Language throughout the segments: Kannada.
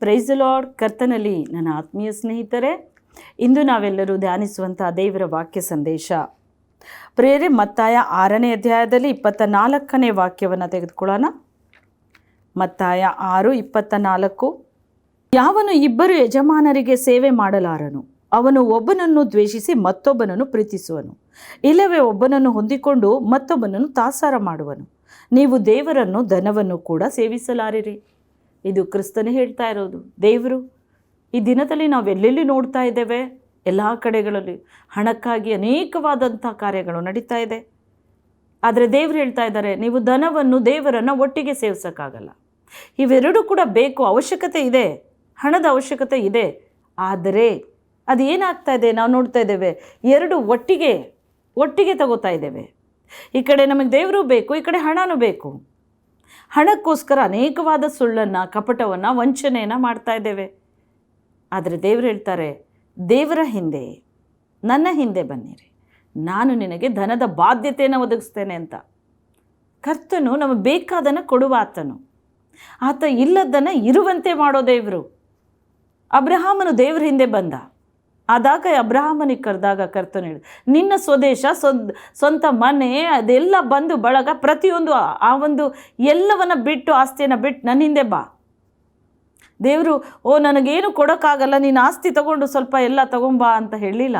Price the lord. ಕರ್ತನಲ್ಲಿ ನನ್ನ ಆತ್ಮೀಯ ಸ್ನೇಹಿತರೆ, ಇಂದು ನಾವೆಲ್ಲರೂ ಧ್ಯಾನಿಸುವಂಥ ದೇವರ ವಾಕ್ಯ ಸಂದೇಶ ಪ್ರೇರೆ ಮತ್ತಾಯ 6ನೇ ಅಧ್ಯಾಯದಲ್ಲಿ 24ನೇ ವಾಕ್ಯವನ್ನು ತೆಗೆದುಕೊಳ್ಳೋಣ. ಮತ್ತಾಯ 6:24. ಯಾವನು ಇಬ್ಬರು ಯಜಮಾನರಿಗೆ ಸೇವೆ ಮಾಡಲಾರನು, ಅವನು ಒಬ್ಬನನ್ನು ದ್ವೇಷಿಸಿ ಮತ್ತೊಬ್ಬನನ್ನು ಪ್ರೀತಿಸುವನು, ಇಲ್ಲವೇ ಒಬ್ಬನನ್ನು ಹೊಂದಿಕೊಂಡು ಮತ್ತೊಬ್ಬನನ್ನು ತಾತ್ಸಾರ ಮಾಡುವನು. ನೀವು ದೇವರನ್ನು ಧನವನ್ನು ಕೂಡ ಸೇವಿಸಲಾರಿರಿ. ಇದು ಕ್ರಿಸ್ತನೇ ಹೇಳ್ತಾ ಇರೋದು. ದೇವರು ಈ ದಿನದಲ್ಲಿ ನಾವು ಎಲ್ಲೆಲ್ಲಿ ನೋಡ್ತಾ ಇದ್ದೇವೆ, ಎಲ್ಲ ಕಡೆಗಳಲ್ಲಿ ಹಣಕ್ಕಾಗಿ ಅನೇಕವಾದಂಥ ಕಾರ್ಯಗಳು ನಡೀತಾ ಇದೆ. ಆದರೆ ದೇವರು ಹೇಳ್ತಾ ಇದ್ದಾರೆ, ನೀವು ಧನವನ್ನು ದೇವರನ್ನು ಒಟ್ಟಿಗೆ ಸೇವಿಸೋಕ್ಕಾಗಲ್ಲ. ಇವೆರಡೂ ಕೂಡ ಬೇಕು, ಅವಶ್ಯಕತೆ ಇದೆ, ಹಣದ ಅವಶ್ಯಕತೆ ಇದೆ. ಆದರೆ ಅದು ಏನಾಗ್ತಾ ಇದೆ, ನಾವು ನೋಡ್ತಾ ಇದ್ದೇವೆ, ಎರಡು ಒಟ್ಟಿಗೆ ತಗೋತಾ ಇದ್ದೇವೆ. ಈ ಕಡೆ ನಮಗೆ ದೇವರು ಬೇಕು, ಈ ಕಡೆ ಹಣನೂ ಬೇಕು. ಹಣಕ್ಕೋಸ್ಕರ ಅನೇಕವಾದ ಸುಳ್ಳನ್ನು, ಕಪಟವನ್ನು, ವಂಚನೆಯನ್ನು ಮಾಡ್ತಾ ಇದ್ದೇವೆ. ಆದರೆ ದೇವರು ಹೇಳ್ತಾರೆ, ದೇವರ ಹಿಂದೆ, ನನ್ನ ಹಿಂದೆ ಬನ್ನಿರಿ, ನಾನು ನಿನಗೆ ಧನದ ಬಾಧ್ಯತೆಯನ್ನು ಒದಗಿಸ್ತೇನೆ ಅಂತ. ಕರ್ತನು ನಮಗೆ ಬೇಕಾದನ್ನು ಕೊಡುವ ಆತನು. ಆತ ಇಲ್ಲದನ್ನು ಇರುವಂತೆ ಮಾಡೋ ದೇವರು. ಅಬ್ರಹಾಮನು ದೇವರ ಹಿಂದೆ ಬಂದ. ಆದಾಗ ಅಬ್ರಹಾಮನಿಗೆ ಕರೆದಾಗ ಕರ್ತನು ಹೇಳಿದ, ನಿನ್ನ ಸ್ವದೇಶ, ಸ್ವಂತ ಮನೆ, ಅದೆಲ್ಲ ಬಂದು ಬಳಗ ಪ್ರತಿಯೊಂದು ಆ ಒಂದು ಎಲ್ಲವನ್ನ ಬಿಟ್ಟು, ಆಸ್ತಿಯನ್ನು ಬಿಟ್ಟು ನನ್ನ ಹಿಂದೆ ಬಾ. ದೇವರು ನನಗೇನು ಕೊಡೋಕ್ಕಾಗಲ್ಲ, ನೀನು ಆಸ್ತಿ ತಗೊಂಡು ಸ್ವಲ್ಪ ಎಲ್ಲ ತಗೊಂಬಾ ಅಂತ ಹೇಳಲಿಲ್ಲ.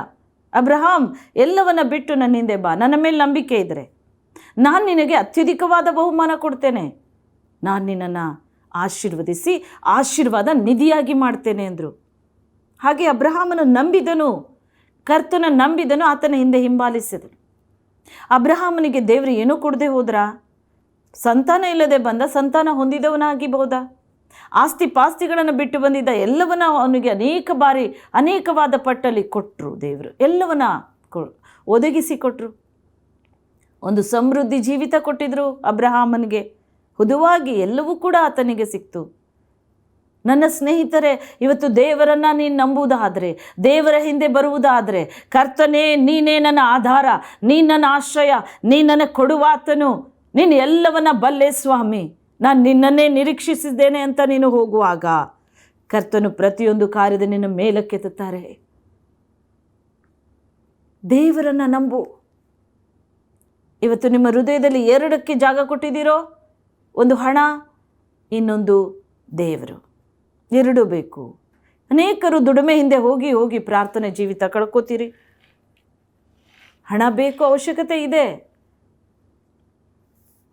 ಅಬ್ರಹಾಮ್, ಎಲ್ಲವನ್ನ ಬಿಟ್ಟು ನನ್ನ ಹಿಂದೆ ಬಾ, ನನ್ನ ಮೇಲೆ ನಂಬಿಕೆ ಇದ್ದರೆ ನಾನು ನಿನಗೆ ಅತ್ಯಧಿಕವಾದ ಬಹುಮಾನ ಕೊಡ್ತೇನೆ, ನಾನು ನಿನ್ನನ್ನು ಆಶೀರ್ವದಿಸಿ ಆಶೀರ್ವಾದ ನಿಧಿಯಾಗಿ ಮಾಡ್ತೇನೆ ಅಂದರು. ಹಾಗೆ ಅಬ್ರಹಾಮನು ನಂಬಿದನು, ಕರ್ತನ ನಂಬಿದನು, ಆತನ ಹಿಂದೆ ಹಿಂಬಾಲಿಸಿದನು. ಅಬ್ರಹಾಮನಿಗೆ ದೇವರು ಏನೂ ಕೊಡದೆ ಹೋದ್ರಾ? ಸಂತಾನ ಇಲ್ಲದೆ ಬಂದ, ಸಂತಾನ ಹೊಂದಿದವನಾಗಿಬಹುದ? ಆಸ್ತಿ ಪಾಸ್ತಿಗಳನ್ನು ಬಿಟ್ಟು ಬಂದಿದ್ದ, ಎಲ್ಲವನ್ನ ಅವನಿಗೆ ಅನೇಕ ಬಾರಿ ಅನೇಕವಾದ ಪಟ್ಟಲ್ಲಿ ಕೊಟ್ಟರು. ದೇವರು ಎಲ್ಲವನ್ನ ಒದಗಿಸಿ ಕೊಟ್ಟರು. ಒಂದು ಸಮೃದ್ಧಿ ಜೀವಿತ ಕೊಟ್ಟಿದ್ರು ಅಬ್ರಹಾಮನಿಗೆ. ಹುದುವಾಗಿ ಎಲ್ಲವೂ ಕೂಡ ಆತನಿಗೆ ಸಿಕ್ತು. ನನ್ನ ಸ್ನೇಹಿತರೆ, ಇವತ್ತು ದೇವರನ್ನು ನೀನು ನಂಬುವುದಾದರೆ, ದೇವರ ಹಿಂದೆ ಬರುವುದಾದರೆ, ಕರ್ತನೇ ನೀನೇ ನನ್ನ ಆಧಾರ, ನೀನು ನನ್ನ ಆಶ್ರಯ, ನೀನು ನನಗೆ ಕೊಡುವಾತನು, ನೀನು ಎಲ್ಲವನ್ನ ಬಲ್ಲೆ ಸ್ವಾಮಿ, ನಾನು ನಿನ್ನನ್ನೇ ನಿರೀಕ್ಷಿಸಿದ್ದೇನೆ ಅಂತ ನೀನು ಹೋಗುವಾಗ ಕರ್ತನು ಪ್ರತಿಯೊಂದು ಕಾರ್ಯದ ನಿನ್ನ ಮೇಲಕ್ಕೆತ್ತುತ್ತಾರೆ. ದೇವರನ್ನು ನಂಬು. ಇವತ್ತು ನಿಮ್ಮ ಹೃದಯದಲ್ಲಿ ಎರಡಕ್ಕೆ ಜಾಗ ಕೊಟ್ಟಿದ್ದೀರೋ, ಒಂದು ಹಣ, ಇನ್ನೊಂದು ದೇವರು. ಎರಡೂ ಬೇಕು. ಅನೇಕರು ದುಡಿಮೆ ಹಿಂದೆ ಹೋಗಿ ಹೋಗಿ ಪ್ರಾರ್ಥನೆ ಜೀವಿತ ಕಳ್ಕೋತೀರಿ. ಹಣ ಬೇಕು, ಅವಶ್ಯಕತೆ ಇದೆ.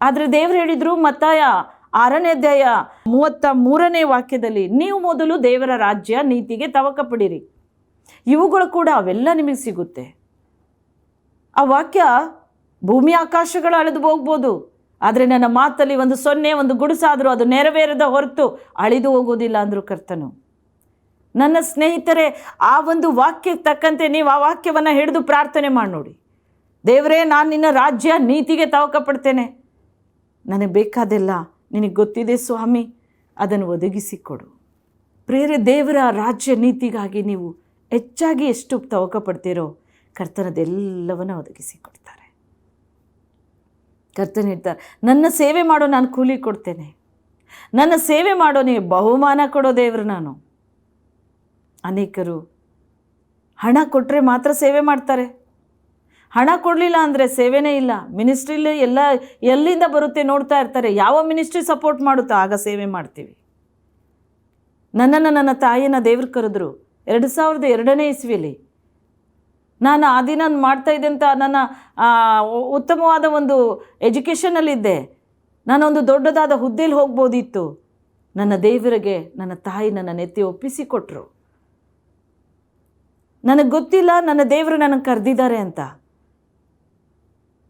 ಆದರೆ ದೇವರು ಹೇಳಿದರು ಮತ್ತಾಯ 6ನೇ ಅಧ್ಯಾಯ 33ನೇ ವಾಕ್ಯದಲ್ಲಿ, ನೀವು ಮೊದಲು ದೇವರ ರಾಜ್ಯ ನೀತಿಗೆ ತವಕ ಪಡಿರಿ, ಇವುಗಳು ಕೂಡ ಅವೆಲ್ಲ ನಿಮಗೆ ಸಿಗುತ್ತೆ. ಆ ವಾಕ್ಯ ಭೂಮಿ ಆಕಾಶಗಳು ಅಳೆದು ಹೋಗ್ಬೋದು, ಆದರೆ ನನ್ನ ಮಾತಲ್ಲಿ ಒಂದು ಸೊನ್ನೆ, ಒಂದು ಗುಡುಸಾದರೂ ಅದು ನೆರವೇರದ ಹೊರತು ಅಳಿದು ಹೋಗೋದಿಲ್ಲ ಅಂದರು ಕರ್ತನು. ನನ್ನ ಸ್ನೇಹಿತರೆ, ಆ ಒಂದು ವಾಕ್ಯಕ್ಕೆ ತಕ್ಕಂತೆ ನೀವು ಆ ವಾಕ್ಯವನ್ನು ಹಿಡಿದು ಪ್ರಾರ್ಥನೆ ಮಾಡಿ ನೋಡಿ. ದೇವರೇ, ನಾನು ನಿನ್ನ ರಾಜ್ಯ ನೀತಿಗೆ ತವಕ ಪಡ್ತೇನೆ, ನನಗೆ ಬೇಕಾದೆಲ್ಲ ನಿನಗೆ ಗೊತ್ತಿದೆ ಸ್ವಾಮಿ, ಅದನ್ನು ಒದಗಿಸಿಕೊಡು. ಪ್ರೇರೆ, ದೇವರ ರಾಜ್ಯ ನೀತಿಗಾಗಿ ನೀವು ಹೆಚ್ಚಾಗಿ ಎಷ್ಟು ತವಕ ಪಡ್ತೀರೋ ಕರ್ತನದೆಲ್ಲವನ್ನು ಒದಗಿಸಿಕೊಡ್ತಾರೆ. ಕರ್ತನ ಹೇಳ್ತಾರೆ, ನನ್ನ ಸೇವೆ ಮಾಡೋ ನಾನು ಕೂಲಿ ಕೊಡ್ತೇನೆ, ನನ್ನ ಸೇವೆ ಮಾಡೋ ನೀವು ಬಹುಮಾನ ಕೊಡೋ ದೇವರು ನಾನು. ಅನೇಕರು ಹಣ ಕೊಟ್ಟರೆ ಮಾತ್ರ ಸೇವೆ ಮಾಡ್ತಾರೆ. ಹಣ ಕೊಡಲಿಲ್ಲ ಅಂದರೆ ಸೇವೆನೇ ಇಲ್ಲ. ಮಿನಿಸ್ಟ್ರಿಲಿ ಎಲ್ಲಿಂದ ಬರುತ್ತೆ ನೋಡ್ತಾ ಇರ್ತಾರೆ, ಯಾವ ಮಿನಿಸ್ಟ್ರಿ ಸಪೋರ್ಟ್ ಮಾಡುತ್ತೋ ಆಗ ಸೇವೆ ಮಾಡ್ತೀವಿ. ನನ್ನನ್ನು ನನ್ನ ತಾಯಿಯನ್ನು ದೇವ್ರು ಕರೆದ್ರು 2002ನೇ ಇಸ್ವಿಯಲ್ಲಿ. ನಾನು ಆ ದಿನ ಮಾಡ್ತಾಯಿದ್ದೆ ಅಂತ ನನ್ನ ಉತ್ತಮವಾದ ಒಂದು ಎಜುಕೇಷನಲ್ಲಿದ್ದೆ. ನಾನೊಂದು ದೊಡ್ಡದಾದ ಹುದ್ದೆಯಲ್ಲಿ ಹೋಗ್ಬೋದಿತ್ತು. ನನ್ನ ದೇವರಿಗೆ ನನ್ನ ತಾಯಿ ನನ್ನ ನೆತ್ತಿ ಒಪ್ಪಿಸಿಕೊಟ್ರು. ನನಗೆ ಗೊತ್ತಿಲ್ಲ ನನ್ನ ದೇವರು ನನಗೆ ಕರೆದಿದ್ದಾರೆ ಅಂತ.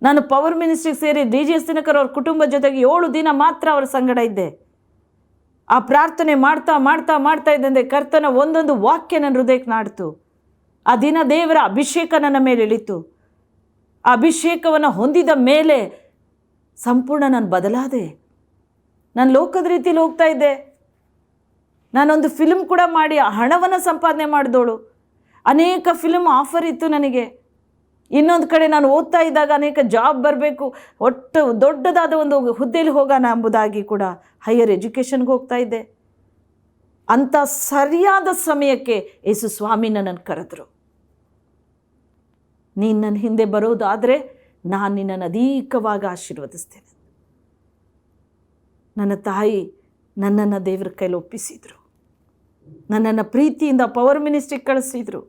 ನಾನು ಪವರ್ ಮಿನಿಸ್ಟ್ರಿಗೆ ಸೇರಿ DGS ದಿನಕರ್ ಅವ್ರ ಕುಟುಂಬ ಜೊತೆಗೆ 7 ದಿನ ಮಾತ್ರ ಅವರ ಸಂಗಡ ಇದ್ದೆ. ಆ ಪ್ರಾರ್ಥನೆ ಮಾಡ್ತಾ ಮಾಡ್ತಾ ಮಾಡ್ತಾ ಇದ್ದಂತೆ ಕರ್ತನ ಒಂದೊಂದು ವಾಕ್ಯ ನನ್ನ ಹೃದಯಕ್ಕೆ ನಾಡ್ತು. ಆ ದಿನ ದೇವರ ಅಭಿಷೇಕ ನನ್ನ ಮೇಲೆ ಇಳಿತು. ಆ ಅಭಿಷೇಕವನ್ನು ಹೊಂದಿದ ಮೇಲೆ ಸಂಪೂರ್ಣ ನಾನು ಬದಲಾದೆ. ನಾನು ಲೋಕದ ರೀತಿಯಲ್ಲಿ ಹೋಗ್ತಾ ಇದ್ದೆ. ನಾನೊಂದು ಫಿಲ್ಮ್ ಕೂಡ ಮಾಡಿ ಹಣವನ್ನು ಸಂಪಾದನೆ ಮಾಡಿದೋಳು. ಅನೇಕ ಫಿಲ್ಮ್ ಆಫರ್ ಇತ್ತು ನನಗೆ. ಇನ್ನೊಂದು ಕಡೆ ನಾನು ಓದ್ತಾ ಇದ್ದಾಗ ಅನೇಕ ಜಾಬ್ ಬರಬೇಕು, ಒಟ್ಟು ದೊಡ್ಡದಾದ ಒಂದು ಹುದ್ದೆಯಲ್ಲಿ ಹೋಗೋಣ ಎಂಬುದಾಗಿ ಕೂಡ ಹೈಯರ್ ಎಜುಕೇಷನ್ಗೆ ಹೋಗ್ತಾ ಇದ್ದೆ. ಅಂಥ ಸರಿಯಾದ ಸಮಯಕ್ಕೆ ಯೇಸು ಸ್ವಾಮಿ ನನ್ನನ್ನು ಕರೆದರು. ನೀನು ನನ್ನ ಹಿಂದೆ ಬರೋದಾದರೆ ನಾನು ನಿನ್ನನ್ನು ಅಧಿಕವಾಗಿ ಆಶೀರ್ವದಿಸ್ತೇನೆ. ನನ್ನ ತಾಯಿ ನನ್ನನ್ನು ದೇವರ ಕೈಲಿ ಒಪ್ಪಿಸಿದರು. ನನ್ನನ್ನು ಪ್ರೀತಿಯಿಂದ ಪವರ್ ಮಿನಿಸ್ಟ್ರಿಗೆ ಕಳಿಸಿದರು.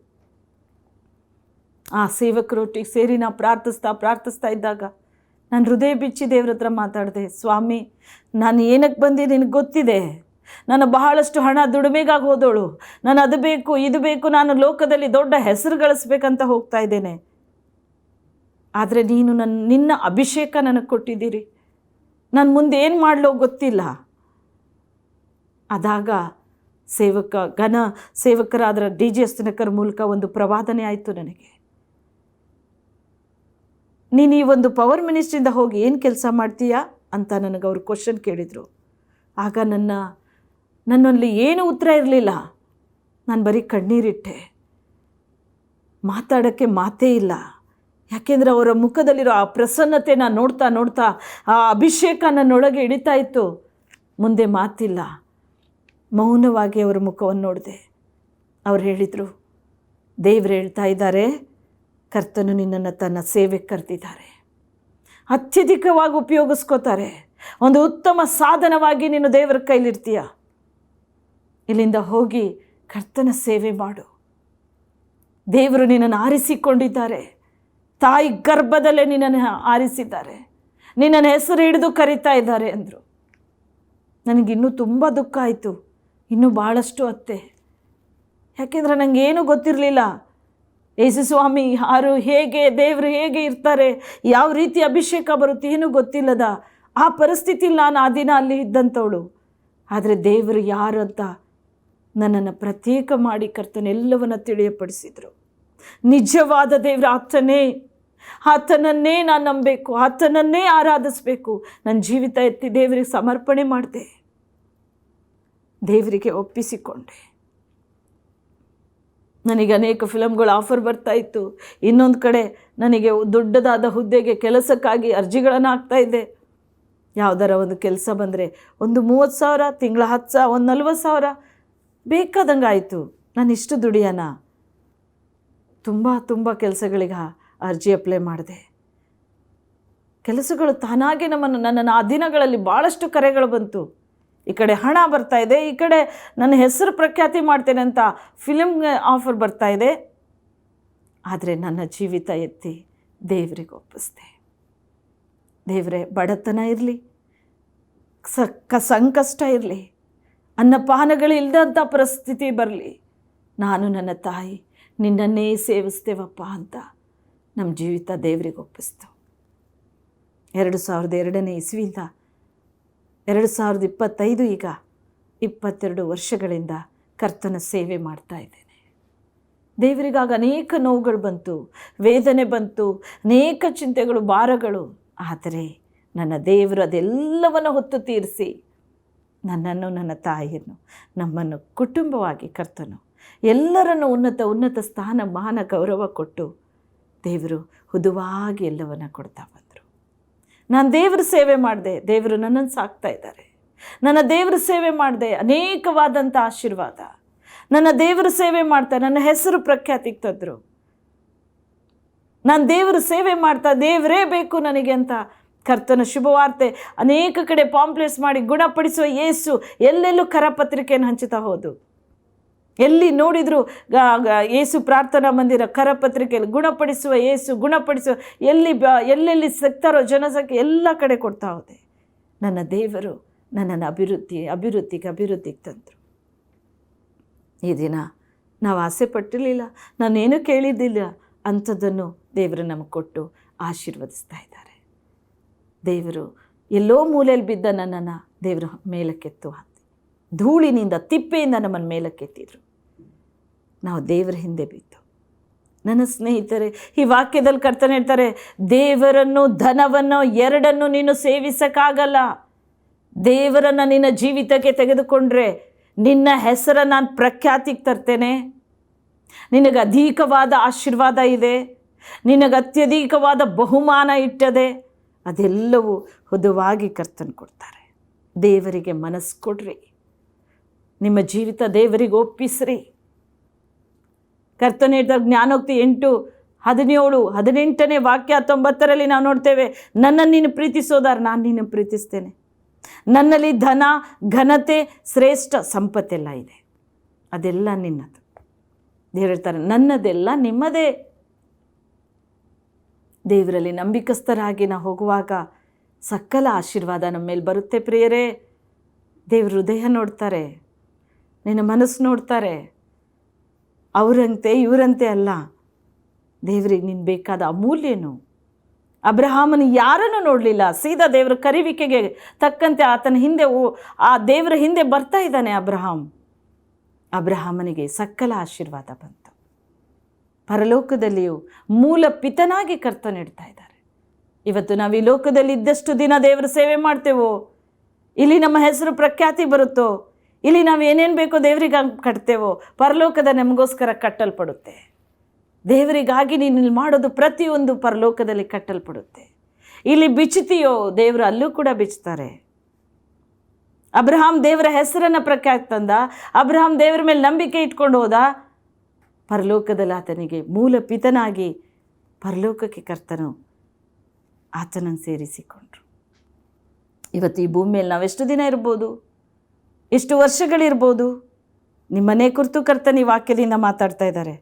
ಆ ಸೇವಕರೊಟ್ಟಿಗೆ ಸೇರಿ ನಾ ಪ್ರಾರ್ಥಿಸ್ತಾ ಇದ್ದಾಗ ನಾನು ಹೃದಯ ಬಿಚ್ಚಿ ದೇವ್ರ ಹತ್ರ ಮಾತಾಡಿದೆ. ಸ್ವಾಮಿ, ನಾನು ಏನಕ್ಕೆ ಬಂದೆ ನಿನಗೆ ಗೊತ್ತಿದೆ. ನಾನು ಬಹಳಷ್ಟು ಹಣ ದುಡಿಮೆಗಾಗಿ ಹೋದವಳು. ನಾನು ಅದು ಬೇಕು ಇದು ಬೇಕು, ನಾನು ಲೋಕದಲ್ಲಿ ದೊಡ್ಡ ಹೆಸರು ಗಳಿಸ್ಬೇಕಂತ ಹೋಗ್ತಾ ಇದ್ದೇನೆ. ಆದರೆ ನೀನು ನಿನ್ನ ಅಭಿಷೇಕ ನನಗೆ ಕೊಟ್ಟಿದ್ದೀರಿ. ನಾನು ಮುಂದೆ ಏನು ಮಾಡಲೋ ಗೊತ್ತಿಲ್ಲ. ಆದಾಗ ಸೇವಕರಾದ DJ ಅಸ್ತನಕರ ಮೂಲಕ ಒಂದು ಪ್ರವಾದನೆ ಆಯಿತು ನನಗೆ. ನೀನು ಈ ಒಂದು ಪವರ್ ಮಿನಿಸ್ಟ್ರಿಂದ ಹೋಗಿ ಏನು ಕೆಲಸ ಮಾಡ್ತೀಯಾ ಅಂತ ನನಗೆ ಅವರು ಕ್ವಶನ್ ಕೇಳಿದರು. ಆಗ ನನ್ನಲ್ಲಿ ಏನು ಉತ್ತರ ಇರಲಿಲ್ಲ. ನಾನು ಬರೀ ಕಣ್ಣೀರಿಟ್ಟೆ. ಮಾತಾಡೋಕ್ಕೆ ಮಾತೇ ಇಲ್ಲ. ಯಾಕೆಂದರೆ ಅವರ ಮುಖದಲ್ಲಿರೋ ಆ ಪ್ರಸನ್ನತೆ ನಾನು ನೋಡ್ತಾ ಆ ಅಭಿಷೇಕ ನನ್ನೊಳಗೆ ಹಿಡಿತಾ ಇತ್ತು. ಮುಂದೆ ಮಾತಿಲ್ಲ. ಮೌನವಾಗಿ ಅವರ ಮುಖವನ್ನು ನೋಡಿದೆ. ಅವ್ರು ಹೇಳಿದರು, ದೇವರು ಹೇಳ್ತಾ ಇದ್ದಾರೆ, ಕರ್ತನು ನಿನ್ನನ್ನು ತನ್ನ ಸೇವೆಗೆ ಕರೆದಿದ್ದಾರೆ. ಅತ್ಯಧಿಕವಾಗಿ ಉಪಯೋಗಿಸ್ಕೋತಾರೆ. ಒಂದು ಉತ್ತಮ ಸಾಧನವಾಗಿ ನೀನು ದೇವರ ಕೈಲಿರ್ತೀಯ. ಇಲ್ಲಿಂದ ಹೋಗಿ ಕರ್ತನ ಸೇವೆ ಮಾಡು. ದೇವರು ನಿನ್ನನ್ನು ಆರಿಸಿಕೊಂಡಿದ್ದಾರೆ. ತಾಯಿ ಗರ್ಭದಲ್ಲೇ ನಿನ್ನನ್ನು ಆರಿಸಿದ್ದಾರೆ. ನಿನ್ನನ್ನು ಹೆಸರು ಹಿಡಿದು ಕರೀತಾ ಇದ್ದಾರೆ ಅಂದರು. ನನಗಿನ್ನೂ ತುಂಬ ದುಃಖ ಆಯಿತು. ಇನ್ನೂ ಭಾಳಷ್ಟು ಅತ್ತೆ. ಯಾಕೆಂದರೆ ನನಗೇನು ಗೊತ್ತಿರಲಿಲ್ಲ. ಯೇಸು ಸ್ವಾಮಿ ಯಾರು, ಹೇಗೆ ದೇವರು ಹೇಗೆ ಇರ್ತಾರೆ, ಯಾವ ರೀತಿ ಅಭಿಷೇಕ ಬರುತ್ತೆ ಏನೂ ಗೊತ್ತಿಲ್ಲದ ಆ ಪರಿಸ್ಥಿತಿಲಿ ನಾನು ಆ ದಿನ ಅಲ್ಲಿ ಇದ್ದಂಥವಳು. ಆದರೆ ದೇವರು ಯಾರು ಅಂತ ನನ್ನನ್ನು ಪ್ರತ್ಯೇಕ ಮಾಡಿ ಕರ್ತನೆಲ್ಲವನ್ನು ತಿಳಿಯಪಡಿಸಿದರು. ನಿಜವಾದ ದೇವರು ಆತನನ್ನೇ ನಾನು ನಂಬಬೇಕು, ಆತನನ್ನೇ ಆರಾಧಿಸಬೇಕು. ನನ್ನ ಜೀವಿತ ಎತ್ತಿ ದೇವರಿಗೆ ಸಮರ್ಪಣೆ ಮಾಡಿದೆ. ದೇವರಿಗೆ ಒಪ್ಪಿಸಿಕೊಂಡೆ. ನನಗೆ ಅನೇಕ ಫಿಲಮ್ಗಳು ಆಫರ್ ಬರ್ತಾಯಿತ್ತು. ಇನ್ನೊಂದು ಕಡೆ ನನಗೆ ದೊಡ್ಡದಾದ ಹುದ್ದೆಗೆ ಕೆಲಸಕ್ಕಾಗಿ ಅರ್ಜಿಗಳನ್ನು ಹಾಕ್ತಾಯಿದ್ದೆ. ಯಾವುದರ ಒಂದು ಕೆಲಸ ಬಂದರೆ ಒಂದು 30,000, ತಿಂಗಳ 10,000, ಒಂದು 40,000 ಬೇಕಾದಂಗೆ ಆಯಿತು. ನಾನು ಇಷ್ಟು ದುಡಿಯೋಣ. ತುಂಬ ಕೆಲಸಗಳಿಗೆ ಅರ್ಜಿ ಅಪ್ಲೈ ಮಾಡಿದೆ. ಕೆಲಸಗಳು ತಾನಾಗೆ ನನ್ನನ್ನು ಆ ದಿನಗಳಲ್ಲಿ ಭಾಳಷ್ಟು ಕರೆಗಳು ಬಂತು. ಈ ಕಡೆ ಹಣ ಬರ್ತಾಯಿದೆ, ಈ ಕಡೆ ನನ್ನ ಹೆಸರು ಪ್ರಖ್ಯಾತಿ ಮಾಡ್ತೇನೆ ಅಂತ ಫಿಲ್ಮ್ಗೆ ಆಫರ್ ಬರ್ತಾಯಿದೆ. ಆದರೆ ನನ್ನ ಜೀವಿತ ಎತ್ತಿ ದೇವರಿಗೆ ಒಪ್ಪಿಸ್ದೆ. ದೇವರೇ, ಬಡತನ ಇರಲಿ, ಸಂಕಷ್ಟ ಇರಲಿ, ಅನ್ನಪಾನಗಳಿಲ್ಲದಂಥ ಪರಿಸ್ಥಿತಿ ಬರಲಿ, ನಾನು ನನ್ನ ತಾಯಿ ನಿನ್ನನ್ನೇ ಸೇವಿಸ್ತೇವಪ್ಪ ಅಂತ ನಮ್ಮ ಜೀವಿತ ದೇವರಿಗೆ ಒಪ್ಪಿಸ್ತು. 2002ನೇ ಇಸ್ವಿಯಿಂದ 2025 ಈಗ 22 ವರ್ಷಗಳಿಂದ ಕರ್ತನ ಸೇವೆ ಮಾಡ್ತಾ ಇದ್ದೇನೆ. ದೇವರಿಗಾಗ ಅನೇಕ ನೋವುಗಳು ಬಂತು, ವೇದನೆ ಬಂತು, ಅನೇಕ ಚಿಂತೆಗಳು, ಭಾರಗಳು. ಆದರೆ ನನ್ನ ದೇವರು ಅದೆಲ್ಲವನ್ನು ಹೊತ್ತು ತೀರಿಸಿ ನನ್ನನ್ನು, ನನ್ನ ತಾಯಿಯನ್ನು, ನಮ್ಮನ್ನು ಕುಟುಂಬವಾಗಿ ಕರ್ತನು ಎಲ್ಲರನ್ನು ಉನ್ನತ ಸ್ಥಾನ, ಮಾನ, ಗೌರವ ಕೊಟ್ಟು ದೇವರು ಹುದುವಾಗಿ ಎಲ್ಲವನ್ನು ಕೊಡ್ತಾ ಬಂದರು. ನಾನು ದೇವರ ಸೇವೆ ಮಾಡಿದೆ, ದೇವರು ನನ್ನನ್ನು ಸಾಕ್ತಾ ಇದ್ದಾರೆ. ನನ್ನ ದೇವರ ಸೇವೆ ಮಾಡಿದೆ, ಅನೇಕವಾದಂಥ ಆಶೀರ್ವಾದ. ನನ್ನ ದೇವರ ಸೇವೆ ಮಾಡ್ತಾ ನನ್ನ ಹೆಸರು ಪ್ರಖ್ಯಾತಿಗೆ ತಂದರು. ನಾನು ದೇವರ ಸೇವೆ ಮಾಡ್ತಾ ದೇವರೇ ಬೇಕು ನನಗೆ ಅಂತ ಕರ್ತನ ಶುಭವಾರ್ತೆ ಅನೇಕ ಕಡೆ ಪಾಂಪ್ಲೆಟ್ಸ್ ಮಾಡಿ ಗುಣಪಡಿಸುವ ಯೇಸು ಎಲ್ಲೆಲ್ಲೂ ಕರಪತ್ರಿಕೆಯನ್ನು ಹಂಚುತ್ತಾ ಹೋದು. ಎಲ್ಲಿ ನೋಡಿದ್ರು ಯೇಸು ಪ್ರಾರ್ಥನಾ ಮಂದಿರ ಕರಪತ್ರಿಕೆಯಲ್ಲಿ ಗುಣಪಡಿಸುವ ಯೇಸು, ಗುಣಪಡಿಸುವ, ಎಲ್ಲೆಲ್ಲಿ ಸಿಗ್ತಾರೋ ಜನಸಂಖ್ಯೆ ಎಲ್ಲ ಕಡೆ ಕೊಡ್ತಾ ಹೋದೆ. ನನ್ನ ದೇವರು ನನ್ನನ್ನು ಅಭಿವೃದ್ಧಿಗೆ ತಂದರು. ಈ ದಿನ ನಾವು ಆಸೆ ಪಟ್ಟಿರಲಿಲ್ಲ, ನಾನೇನು ಕೇಳಿದ್ದಿಲ್ಲ, ಅಂಥದ್ದನ್ನು ದೇವರು ನಮಗೆ ಕೊಟ್ಟು ಆಶೀರ್ವದಿಸ್ತಾ ಇದ್ದಾರೆ. ದೇವರು ಎಲ್ಲೋ ಮೂಲೆಯಲ್ಲಿ ಬಿದ್ದ ನನ್ನನ್ನು ದೇವರು ಮೇಲಕ್ಕೆತ್ತು ಹಾಕಿ, ಧೂಳಿನಿಂದ ತಿಪ್ಪೆಯಿಂದ ನಮ್ಮನ್ನು ಮೇಲಕ್ಕೆತ್ತಿದ್ರು. ನಾವು ದೇವರ ಹಿಂದೆ ಬಿದ್ದು. ನನ್ನ ಸ್ನೇಹಿತರೆ, ಈ ವಾಕ್ಯದಲ್ಲಿ ಕರ್ತನೆ ಹೇಳ್ತಾರೆ, ದೇವರನ್ನು, ಧನವನ್ನು, ಎರಡನ್ನು ನೀನು ಸೇವಿಸೋಕ್ಕಾಗಲ್ಲ. ದೇವರನ್ನು ನಿನ್ನ ಜೀವಿತಕ್ಕೆ ತೆಗೆದುಕೊಂಡ್ರೆ ನಿನ್ನ ಹೆಸರನ್ನು ನಾನು ಪ್ರಖ್ಯಾತಿಗೆ ತರ್ತೇನೆ. ನಿನಗೆ ಅಧಿಕವಾದ ಆಶೀರ್ವಾದ ಇದೆ, ನಿನಗೆ ಅತ್ಯಧಿಕವಾದ ಬಹುಮಾನ ಇಟ್ಟದೆ. ಅದೆಲ್ಲವೂ ಹುದುವಾಗಿ ಕರ್ತನು ಕೊಡ್ತಾರೆ. ದೇವರಿಗೆ ಮನಸ್ಸು ಕೊಡ್ರಿ. ನಿಮ್ಮ ಜೀವಿತ ದೇವರಿಗೆ ಒಪ್ಪಿಸ್ರಿ. ಕರ್ತನೇ ಹೇಳಿದ ಜ್ಞಾನೋಕ್ತಿ 8:17-18 ವಾಕ್ಯ 19ರಲ್ಲಿ ನಾವು ನೋಡ್ತೇವೆ, ನನ್ನನ್ನು ನೀನು ಪ್ರೀತಿಸೋದಾರ ನಾನು ನಿನ್ನ ಪ್ರೀತಿಸ್ತೇನೆ. ನನ್ನಲ್ಲಿ ಧನ, ಘನತೆ, ಶ್ರೇಷ್ಠ ಸಂಪತ್ತೆಲ್ಲ ಇದೆ, ಅದೆಲ್ಲ ನಿನ್ನದು. ದೇವರು ಹೇಳ್ತಾರೆ, ನನ್ನದೆಲ್ಲ ನಿಮ್ಮದೇ. ದೇವರಲ್ಲಿ ನಂಬಿಕಸ್ಥರಾಗಿ ನಾವು ಹೋಗುವಾಗ ಸಕಲ ಆಶೀರ್ವಾದ ನಮ್ಮ ಮೇಲೆ ಬರುತ್ತೆ ಪ್ರಿಯರೇ. ದೇವ್ರ ಹೃದಯ ನೋಡ್ತಾರೆ, ನಿನ್ನ ಮನಸ್ಸು ನೋಡ್ತಾರೆ. ಅವರಂತೆ ಇವರಂತೆ ಅಲ್ಲ, ದೇವರಿಗೆ ನೀನು ಬೇಕಾದ ಅಮೂಲ್ಯನು. ಅಬ್ರಹಾಮನು ಯಾರನ್ನು ನೋಡಲಿಲ್ಲ, ಸೀದಾ ದೇವರ ಕರಿವಿಕೆಗೆ ತಕ್ಕಂತೆ ಆತನ ಹಿಂದೆ ಆ ದೇವರ ಹಿಂದೆ ಬರ್ತಾ ಇದ್ದಾನೆ ಅಬ್ರಹಾಮನಿಗೆ ಸಕಲ ಆಶೀರ್ವಾದ ಬಂತು. ಪರಲೋಕದಲ್ಲಿಯೂ ಮೂಲ ಪಿತನಾಗಿ ಕರ್ತನಿಡ್ತಾ ಇದ್ದಾರೆ. ಇವತ್ತು ನಾವು ಈ ಲೋಕದಲ್ಲಿ ಇದ್ದಷ್ಟು ದಿನ ದೇವರ ಸೇವೆ ಮಾಡ್ತೇವೋ, ಇಲ್ಲಿ ನಮ್ಮ ಹೆಸರು ಪ್ರಖ್ಯಾತಿ ಬರುತ್ತೋ, ಇಲ್ಲಿ ನಾವು ಏನೇನು ಬೇಕೋ ದೇವರಿಗೆ ಕಟ್ತೇವೋ, ಪರಲೋಕದ ನಮಗೋಸ್ಕರ ಕಟ್ಟಲ್ಪಡುತ್ತೆ. ದೇವರಿಗಾಗಿ ನೀನು ಮಾಡೋದು ಪ್ರತಿಯೊಂದು ಪರಲೋಕದಲ್ಲಿ ಕಟ್ಟಲ್ಪಡುತ್ತೆ. ಇಲ್ಲಿ ಬಿಚ್ಚುತ್ತೀಯೋ, ದೇವರು ಅಲ್ಲೂ ಕೂಡ ಬಿಚ್ಚುತ್ತಾರೆ. ಅಬ್ರಹಾಮ್ ದೇವರ ಹೆಸರನ್ನು ಪ್ರಖ್ಯಾತಿ ತಂದ, ಅಬ್ರಹಾಮ್ ದೇವರ ಮೇಲೆ ನಂಬಿಕೆ ಇಟ್ಕೊಂಡು ಹೋದ. ಪರಲೋಕದಲ್ಲಿ ಆತನಿಗೆ ಮೂಲ ಪಿತನಾಗಿ ಪರಲೋಕಕ್ಕೆ ಕರ್ತನು ಆತನನ್ನು ಸೇರಿಸಿಕೊಂಡ್ರು. ಇವತ್ತು ಈ ಭೂಮಿಯಲ್ಲಿ ನಾವೆಷ್ಟು ದಿನ ಇರ್ಬೋದು, ಎಷ್ಟು ವರ್ಷಗಳಿರ್ಬೋದು. ನಿಮ್ಮನೆ ಕುರಿತು ಕರ್ತನ ಈ ವಾಕ್ಯದಿಂದ ಮಾತಾಡ್ತಾ ಇದ್ದಾರೆ.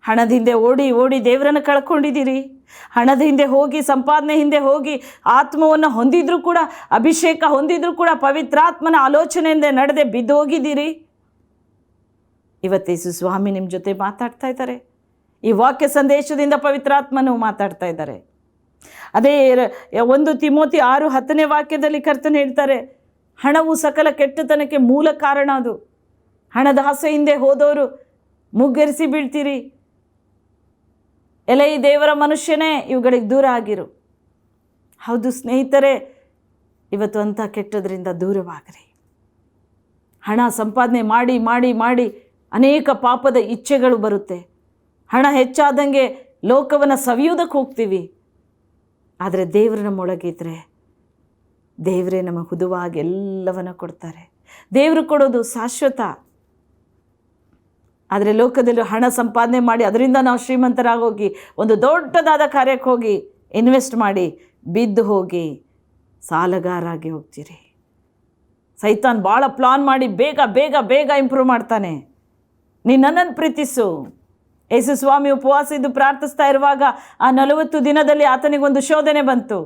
ಹಣದ ಹಿಂದೆ ಓಡಿ ಓಡಿ ದೇವರನ್ನು ಕಳ್ಕೊಂಡಿದ್ದೀರಿ. ಹಣದ ಹಿಂದೆ ಹೋಗಿ, ಸಂಪಾದನೆ ಹಿಂದೆ ಹೋಗಿ, ಆತ್ಮವನ್ನು ಹೊಂದಿದ್ರೂ ಕೂಡ, ಅಭಿಷೇಕ ಹೊಂದಿದ್ರೂ ಕೂಡ ಪವಿತ್ರಾತ್ಮನ ಆಲೋಚನೆಯಿಂದ ನಡೆದೇ ಬಿದ್ದು ಹೋಗಿದ್ದೀರಿ. ಇವತ್ತೇಸು ಸ್ವಾಮಿ ನಿಮ್ಮ ಜೊತೆ ಮಾತಾಡ್ತಾ ಇದ್ದಾರೆ. ಈ ವಾಕ್ಯ ಸಂದೇಶದಿಂದ ಪವಿತ್ರಾತ್ಮನು ಮಾತಾಡ್ತಾ ಇದ್ದಾರೆ. ಅದೇ 1 ತಿಮೋಥಿ 6:10 ವಾಕ್ಯದಲ್ಲಿ ಕರ್ತನು ಹೇಳ್ತಾರೆ, ಹಣವು ಸಕಲ ಕೆಟ್ಟತನಕ್ಕೆ ಮೂಲ ಕಾರಣ. ಅದು ಹಣದ ಆಸೆ ಹಿಂದೆ ಹೋದವರು ಮುಗ್ಗರಿಸಿ ಬೀಳ್ತೀರಿ. ಎಲೆ ಈ ದೇವರ ಮನುಷ್ಯನೇ, ಇವುಗಳಿಗೆ ದೂರ ಆಗಿರು. ಹೌದು ಸ್ನೇಹಿತರೆ, ಇವತ್ತು ಅಂಥ ಕೆಟ್ಟದ್ರಿಂದ ದೂರವಾಗ್ರಿ. ಹಣ ಸಂಪಾದನೆ ಮಾಡಿ ಮಾಡಿ ಮಾಡಿ ಅನೇಕ ಪಾಪದ ಇಚ್ಛೆಗಳು ಬರುತ್ತೆ. ಹಣ ಹೆಚ್ಚಾದಂಗೆ ಲೋಕವನ್ನು ಸವಿಯೋದಕ್ಕೆ ಹೋಗ್ತೀವಿ. ಆದರೆ ದೇವರು ನಮ್ಮೊಳಗಿದ್ರೆ ದೇವರೇ ನಮಗೆ ಹುದುವಾಗಿ ಎಲ್ಲವನ್ನು ಕೊಡ್ತಾರೆ. ದೇವರು ಕೊಡೋದು ಶಾಶ್ವತ. ಆದರೆ ಲೋಕದಲ್ಲಿ ಹಣ ಸಂಪಾದನೆ ಮಾಡಿ ಅದರಿಂದ ನಾವು ಶ್ರೀಮಂತರಾಗೋಗಿ ಒಂದು ದೊಡ್ಡದಾದ ಕಾರ್ಯಕ್ಕೆ ಹೋಗಿ ಇನ್ವೆಸ್ಟ್ ಮಾಡಿ ಬಿದ್ದು ಹೋಗಿ ಸಾಲಗಾರಾಗಿ ಹೋಗ್ತೀರಿ. ಸೈತಾನ್ ಭಾಳ ಪ್ಲಾನ್ ಮಾಡಿ ಬೇಗ ಬೇಗ ಬೇಗ ಇಂಪ್ರೂವ್ ಮಾಡ್ತಾನೆ. ನೀನು ನನ್ನನ್ನು ಪ್ರೀತಿಸು. ಯೇಸು ಸ್ವಾಮಿ ಉಪವಾಸ ಇದ್ದು ಪ್ರಾರ್ಥಿಸ್ತಾ ಇರುವಾಗ ಆ 40 ದಿನದಲ್ಲಿ ಆತನಿಗೊಂದು ಶೋಧನೆ ಬಂತು.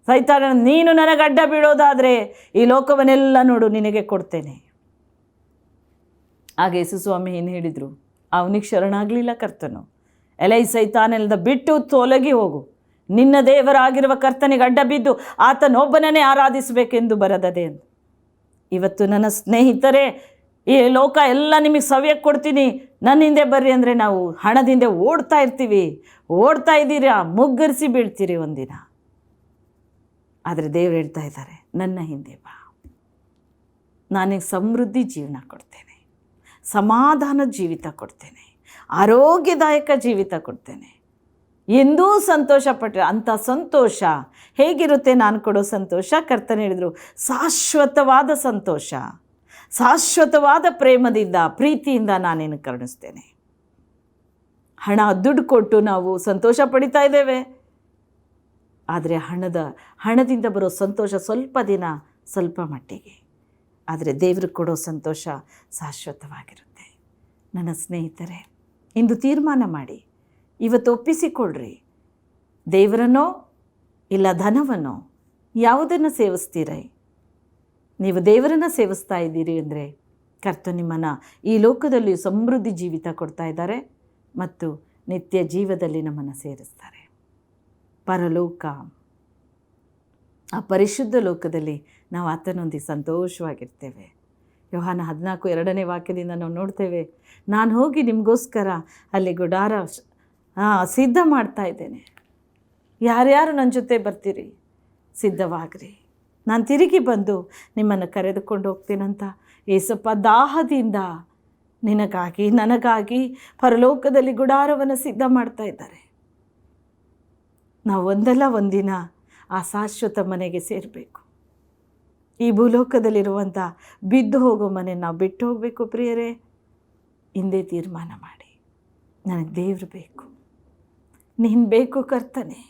ಸೈತಾನ, ನೀನು ನನಗೆ ಅಡ್ಡ ಬೀಳೋದಾದರೆ ಈ ಲೋಕವನ್ನೆಲ್ಲ ನೋಡು ನಿನಗೆ ಕೊಡ್ತೇನೆ. ಆಗ ಯೇಸು ಸ್ವಾಮಿ ಏನು ಹೇಳಿದರು? ಅವನಿಗೆ ಶರಣಾಗಲಿಲ್ಲ ಕರ್ತನು. ಎಲೈ ಸೈತಾನೆಲ್ಲದ ಬಿಟ್ಟು ತೊಲಗಿ ಹೋಗು, ನಿನ್ನ ದೇವರಾಗಿರುವ ಕರ್ತನಿಗೆ ಅಡ್ಡ ಬಿದ್ದು ಆತನೊಬ್ಬನನ್ನೇ ಆರಾಧಿಸಬೇಕೆಂದು ಬರದದೆ ಎಂದು. ಇವತ್ತು ನನ್ನ ಸ್ನೇಹಿತರೆ, ಈ ಲೋಕ ಎಲ್ಲ ನಿಮಗೆ ಸವಿಯಕ್ಕೆ ಕೊಡ್ತೀನಿ, ನನ್ನ ಹಿಂದೆ ಬರ್ರಿ ಅಂದರೆ ನಾವು ಹಣದಿಂದ ಓಡ್ತಾ ಇರ್ತೀವಿ. ಓಡ್ತಾ ಇದ್ದೀರಾ, ಮುಗ್ಗರಿಸಿ ಬೀಳ್ತೀರಿ ಒಂದಿನ. ಆದರೆ ದೇವರು ಹೇಳ್ತಾ ಇದ್ದಾರೆ, ನನ್ನ ಹಿಂದೆ ಬಾ, ನಾನಿಗೆ ಸಮೃದ್ಧಿ ಜೀವನ ಕೊಡ್ತೇನೆ, ಸಮಾಧಾನದ ಜೀವಿತ ಕೊಡ್ತೇನೆ, ಆರೋಗ್ಯದಾಯಕ ಜೀವಿತ ಕೊಡ್ತೇನೆ. ಎಂದೂ ಸಂತೋಷಪಟ್ಟರೆ ಅಂಥ ಸಂತೋಷ ಹೇಗಿರುತ್ತೆ? ನಾನು ಕೊಡೋ ಸಂತೋಷ, ಕರ್ತನ ಹೇಳಿದರು, ಶಾಶ್ವತವಾದ ಸಂತೋಷ, ಶಾಶ್ವತವಾದ ಪ್ರೇಮದಿಂದ ಪ್ರೀತಿಯಿಂದ ನಾನೇನು ಕರುಣಿಸ್ತೇನೆ. ಹಣ ದುಡ್ಡು ಕೊಟ್ಟು ನಾವು ಸಂತೋಷ ಪಡಿತಾ ಇದ್ದೇವೆ. ಆದರೆ ಹಣದಿಂದ ಬರೋ ಸಂತೋಷ ಸ್ವಲ್ಪ ದಿನ, ಸ್ವಲ್ಪ ಮಟ್ಟಿಗೆ. ಆದರೆ ದೇವರು ಕೊಡೋ ಸಂತೋಷ ಶಾಶ್ವತವಾಗಿರುತ್ತೆ. ನನ್ನ ಸ್ನೇಹಿತರೆ, ಇಂದು ತೀರ್ಮಾನ ಮಾಡಿ, ಇವತ್ತು ಒಪ್ಪಿಸಿಕೊಳ್ಳ್ರಿ. ದೇವರನ್ನೋ ಇಲ್ಲ ಧನವನ್ನೋ, ಯಾವುದನ್ನು ಸೇವಿಸ್ತೀರೈ? ನೀವು ದೇವರನ್ನು ಸೇವಿಸ್ತಾ ಇದ್ದೀರಿ ಅಂದರೆ ಕರ್ತ ನಿಮ್ಮನ್ನು ಈ ಲೋಕದಲ್ಲಿ ಸಮೃದ್ಧಿ ಜೀವಿತ ಕೊಡ್ತಾ ಇದ್ದಾರೆ ಮತ್ತು ನಿತ್ಯ ಜೀವದಲ್ಲಿ ನಮ್ಮನ್ನು ಸೇರಿಸ್ತಾರೆ. ಪರಲೋಕ, ಆ ಪರಿಶುದ್ಧ ಲೋಕದಲ್ಲಿ ನಾವು ಆತನೊಂದಿಗೆ ಸಂತೋಷವಾಗಿರ್ತೇವೆ. ಯೋಹಾನ 14:2 ವಾಕ್ಯದಿಂದ ನಾವು ನೋಡ್ತೇವೆ, ನಾನು ಹೋಗಿ ನಿಮಗೋಸ್ಕರ ಅಲ್ಲಿ ಗುಡಾರ ಸಿದ್ಧ ಮಾಡ್ತಾ ಇದ್ದೇನೆ. ಯಾರ್ಯಾರು ನನ್ನ ಜೊತೆ ಬರ್ತೀರಿ? ಸಿದ್ಧವಾಗ್ರಿ, ನಾನು ತಿರುಗಿ ಬಂದು ನಿಮ್ಮನ್ನು ಕರೆದುಕೊಂಡು ಹೋಗ್ತೀನಂತ ಏಸಪ್ಪ ದಾಹದಿಂದ ನಿನಗಾಗಿ ನನಗಾಗಿ ಪರಲೋಕದಲ್ಲಿ ಗುಡಾರವನ್ನು ಸಿದ್ಧ ಮಾಡ್ತಾ ಇದ್ದಾರೆ. ನಾವು ಒಂದಲ್ಲ ಒಂದಿನ ಆ ಶಾಶ್ವತ ಮನೆಗೆ ಸೇರಬೇಕು. ಈ ಭೂಲೋಕದಲ್ಲಿರುವಂಥ ಬಿದ್ದು ಹೋಗೋ ಮನೆ ನಾವು ಬಿಟ್ಟು ಹೋಗಬೇಕು ಪ್ರಿಯರೇ. ಹಿಂದೆ ತೀರ್ಮಾನ ಮಾಡಿ, ನನಗೆ ದೇವರು ಬೇಕು, ನೀನು ಬೇಕು ಕರ್ತನೆ,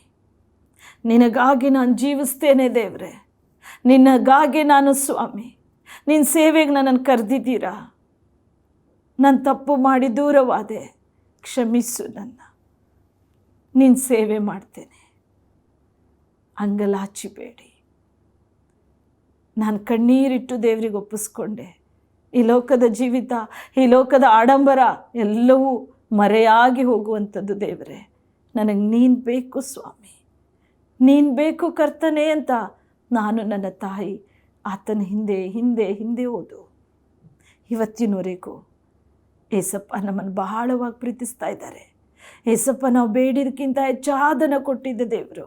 ನಿನಗಾಗಿ ನಾನು ಜೀವಿಸ್ತೇನೆ ದೇವರೇ, ನಿನಗಾಗಿ ನಾನು ಸ್ವಾಮಿ, ನಿನ್ನ ಸೇವೆಗೆ ನನ್ನನ್ನು ಕರೆದಿದ್ದೀರಾ, ನಾನು ತಪ್ಪು ಮಾಡಿ ದೂರವಾದೆ, ಕ್ಷಮಿಸು ನನ್ನ, ನಿನ್ನ ಸೇವೆ ಮಾಡ್ತೇನೆ, ಅಂಗಲಾಚಿಬೇಡಿ. ನಾನು ಕಣ್ಣೀರಿಟ್ಟು ದೇವರಿಗೆ ಒಪ್ಪಿಸ್ಕೊಂಡೆ. ಈ ಲೋಕದ ಜೀವಿತ, ಈ ಲೋಕದ ಆಡಂಬರ ಎಲ್ಲವೂ ಮರೆಯಾಗಿ ಹೋಗುವಂಥದ್ದು ದೇವರೇ. ನನಗೆ ನೀನು ಬೇಕು ಸ್ವಾಮಿ, ನೀನು ಬೇಕು ಕರ್ತನೆ ಅಂತ ನಾನು ನನ್ನ ತಾಯಿ ಆತನ ಹಿಂದೆ ಹಿಂದೆ ಹಿಂದೆ ಹೋದು. ಇವತ್ತಿನವರೆಗೂ ಏಸಪ್ಪ ನಮ್ಮನ್ನು ಬಹಳವಾಗಿ ಪ್ರೀತಿಸ್ತಾ ಇದ್ದಾರೆ. ಏಸಪ್ಪ ನಾವು ಬೇಡಿದಕ್ಕಿಂತ ಹೆಚ್ಚಾದನ ಕೊಟ್ಟಿದ್ದ ದೇವರು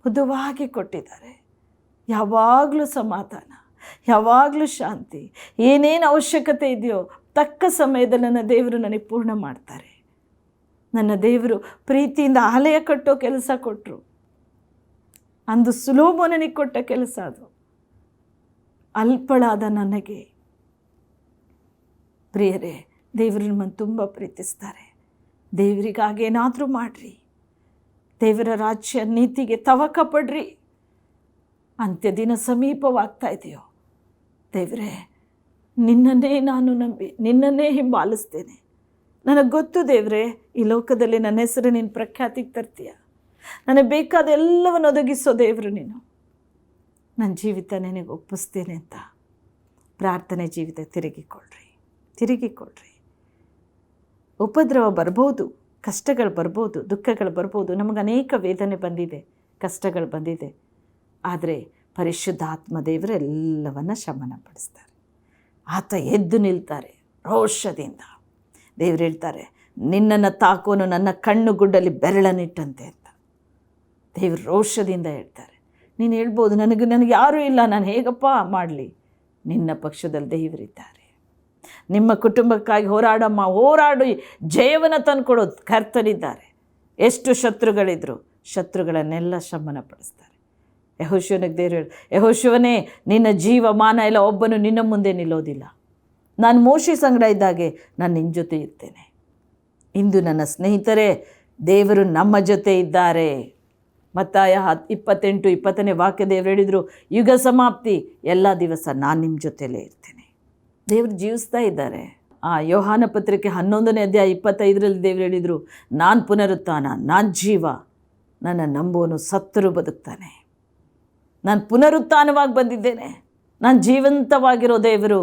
ಮೃದುವಾಗಿ ಕೊಟ್ಟಿದ್ದಾರೆ. ಯಾವಾಗಲೂ ಸಮಾಧಾನ, ಯಾವಾಗಲೂ ಶಾಂತಿ, ಏನೇನು ಅವಶ್ಯಕತೆ ಇದೆಯೋ ತಕ್ಕ ಸಮಯದಲ್ಲಿ ನನ್ನ ದೇವರು ನನಗೆ ಪೂರ್ಣ ಮಾಡ್ತಾರೆ. ನನ್ನ ದೇವರು ಪ್ರೀತಿಯಿಂದ ಆಲಯ ಕಟ್ಟೋ ಕೆಲಸ ಕೊಟ್ಟರು. ಅಂದು ಸೊಲೊಮೋನನಿಗೆ ಕೊಟ್ಟ ಕೆಲಸ ಅದು. ಅಲ್ಪಳಾದ ನನಗೆ ಪ್ರಿಯರೇ, ದೇವರು ನಮ್ಮನ್ನು ತುಂಬ ಪ್ರೀತಿಸ್ತಾರೆ. ದೇವರಿಗಾಗಿ ಏನಾದರೂ ಮಾಡಿರಿ, ದೇವರ ರಾಜ್ಯ ನೀತಿಗೆ ತವಕ ಪಡ್ರಿ. ಅಂತ್ಯ ದಿನ ಸಮೀಪವಾಗ್ತಾ ಇದೆಯೋ ದೇವರೇ, ನಿನ್ನನ್ನೇ ನಾನು ನಂಬಿ ನಿನ್ನನ್ನೇ ಹಿಂಬಾಲಿಸ್ತೇನೆ. ನನಗೆ ಗೊತ್ತು ದೇವರೇ, ಈ ಲೋಕದಲ್ಲಿ ನನ್ನ ಹೆಸರು ನೀನು ಪ್ರಖ್ಯಾತಿಗೆ ತರ್ತೀಯ. ನನಗೆ ಬೇಕಾದ ಎಲ್ಲವನ್ನು ಒದಗಿಸೋ ದೇವರು ನೀನು. ನನ್ನ ಜೀವಿತ ನಿನಗೆ ಒಪ್ಪಿಸ್ತೇನೆ ಅಂತ ಪ್ರಾರ್ಥನೆ ಜೀವಿತ ತಿರುಗಿಕೊಳ್ರಿ. ಉಪದ್ರವ ಬರ್ಬೋದು, ಕಷ್ಟಗಳು ಬರ್ಬೋದು, ದುಃಖಗಳು ಬರ್ಬೋದು. ನಮಗೆ ಅನೇಕ ವೇದನೆ ಬಂದಿದೆ, ಕಷ್ಟಗಳು ಬಂದಿದೆ. ಆದರೆ ಪರಿಶುದ್ಧಾತ್ಮ ದೇವರು ಎಲ್ಲವನ್ನು ಶಮನಪಡಿಸ್ತಾರೆ. ಆತ ಎದ್ದು ನಿಲ್ತಾರೆ ರೋಷದಿಂದ. ದೇವರು ಹೇಳ್ತಾರೆ, ನಿನ್ನನ್ನು ತಾಕೋನು ನನ್ನ ಕಣ್ಣು ಗುಡ್ಡಲ್ಲಿ ಬೆರಳನ್ನಿಟ್ಟಂತೆ ಅಂತ ದೇವರು ರೋಷದಿಂದ ಹೇಳ್ತಾರೆ. ನೀನು ಹೇಳ್ಬೋದು, ನನಗೆ ಯಾರೂ ಇಲ್ಲ, ನಾನು ಹೇಗಪ್ಪ ಮಾಡಲಿ? ನಿನ್ನ ಪಕ್ಷದಲ್ಲಿ ದೇವರಿದ್ದಾರೆ. ನಿಮ್ಮ ಕುಟುಂಬಕ್ಕಾಗಿ ಹೋರಾಡು, ಜಯವನ್ನು ತಂದುಕೊಡೋದು ಕರ್ತನಿದ್ದಾರೆ. ಎಷ್ಟು ಶತ್ರುಗಳಿದ್ರು ಶತ್ರುಗಳನ್ನೆಲ್ಲ ಶಮನಪಡಿಸ್ತಾರೆ. ಯೆಹೋಶುವನಿಗೆ ದೇವರು ಹೇಳಿ, ಯೆಹೋಶುವನೇ, ನಿನ್ನ ಜೀವಮಾನ ಎಲ್ಲ ಒಬ್ಬನು ನಿನ್ನ ಮುಂದೆ ನಿಲ್ಲೋದಿಲ್ಲ. ನಾನು ಮೋಶೆ ಸಂಗಡ ಇದ್ದಾಗೆ ನಾನು ನಿನ್ನ ಜೊತೆ ಇರ್ತೇನೆ. ಇಂದು ನನ್ನ ಸ್ನೇಹಿತರೇ, ದೇವರು ನಮ್ಮ ಜೊತೆ ಇದ್ದಾರೆ. ಮತ್ತಾಯ 28:20 ವಾಕ್ಯ ದೇವರು ಹೇಳಿದರು, ಯುಗ ಸಮಾಪ್ತಿ ಎಲ್ಲ ದಿವಸ ನಾನು ನಿಮ್ಮ ಜೊತೆಯಲ್ಲೇ ಇರ್ತೇನೆ. ದೇವರು ಜೀವಿಸ್ತಾ ಇದ್ದಾರೆ. ಯೋಹಾನ ಪತ್ರಿಕೆ 11ನೇ ಅಧ್ಯಾಯ 25ರಲ್ಲಿ ದೇವರು ಹೇಳಿದರು, ನಾನು ಪುನರುತ್ಥಾನ, ನಾನು ಜೀವ, ನನ್ನ ನಂಬೋನು ಸತ್ತರೂ ಬದುಕ್ತಾನೆ. ನಾನು ಪುನರುತ್ಥಾನವಾಗಿ ಬಂದಿದ್ದೇನೆ. ನಾನು ಜೀವಂತವಾಗಿರೋ ದೇವರು,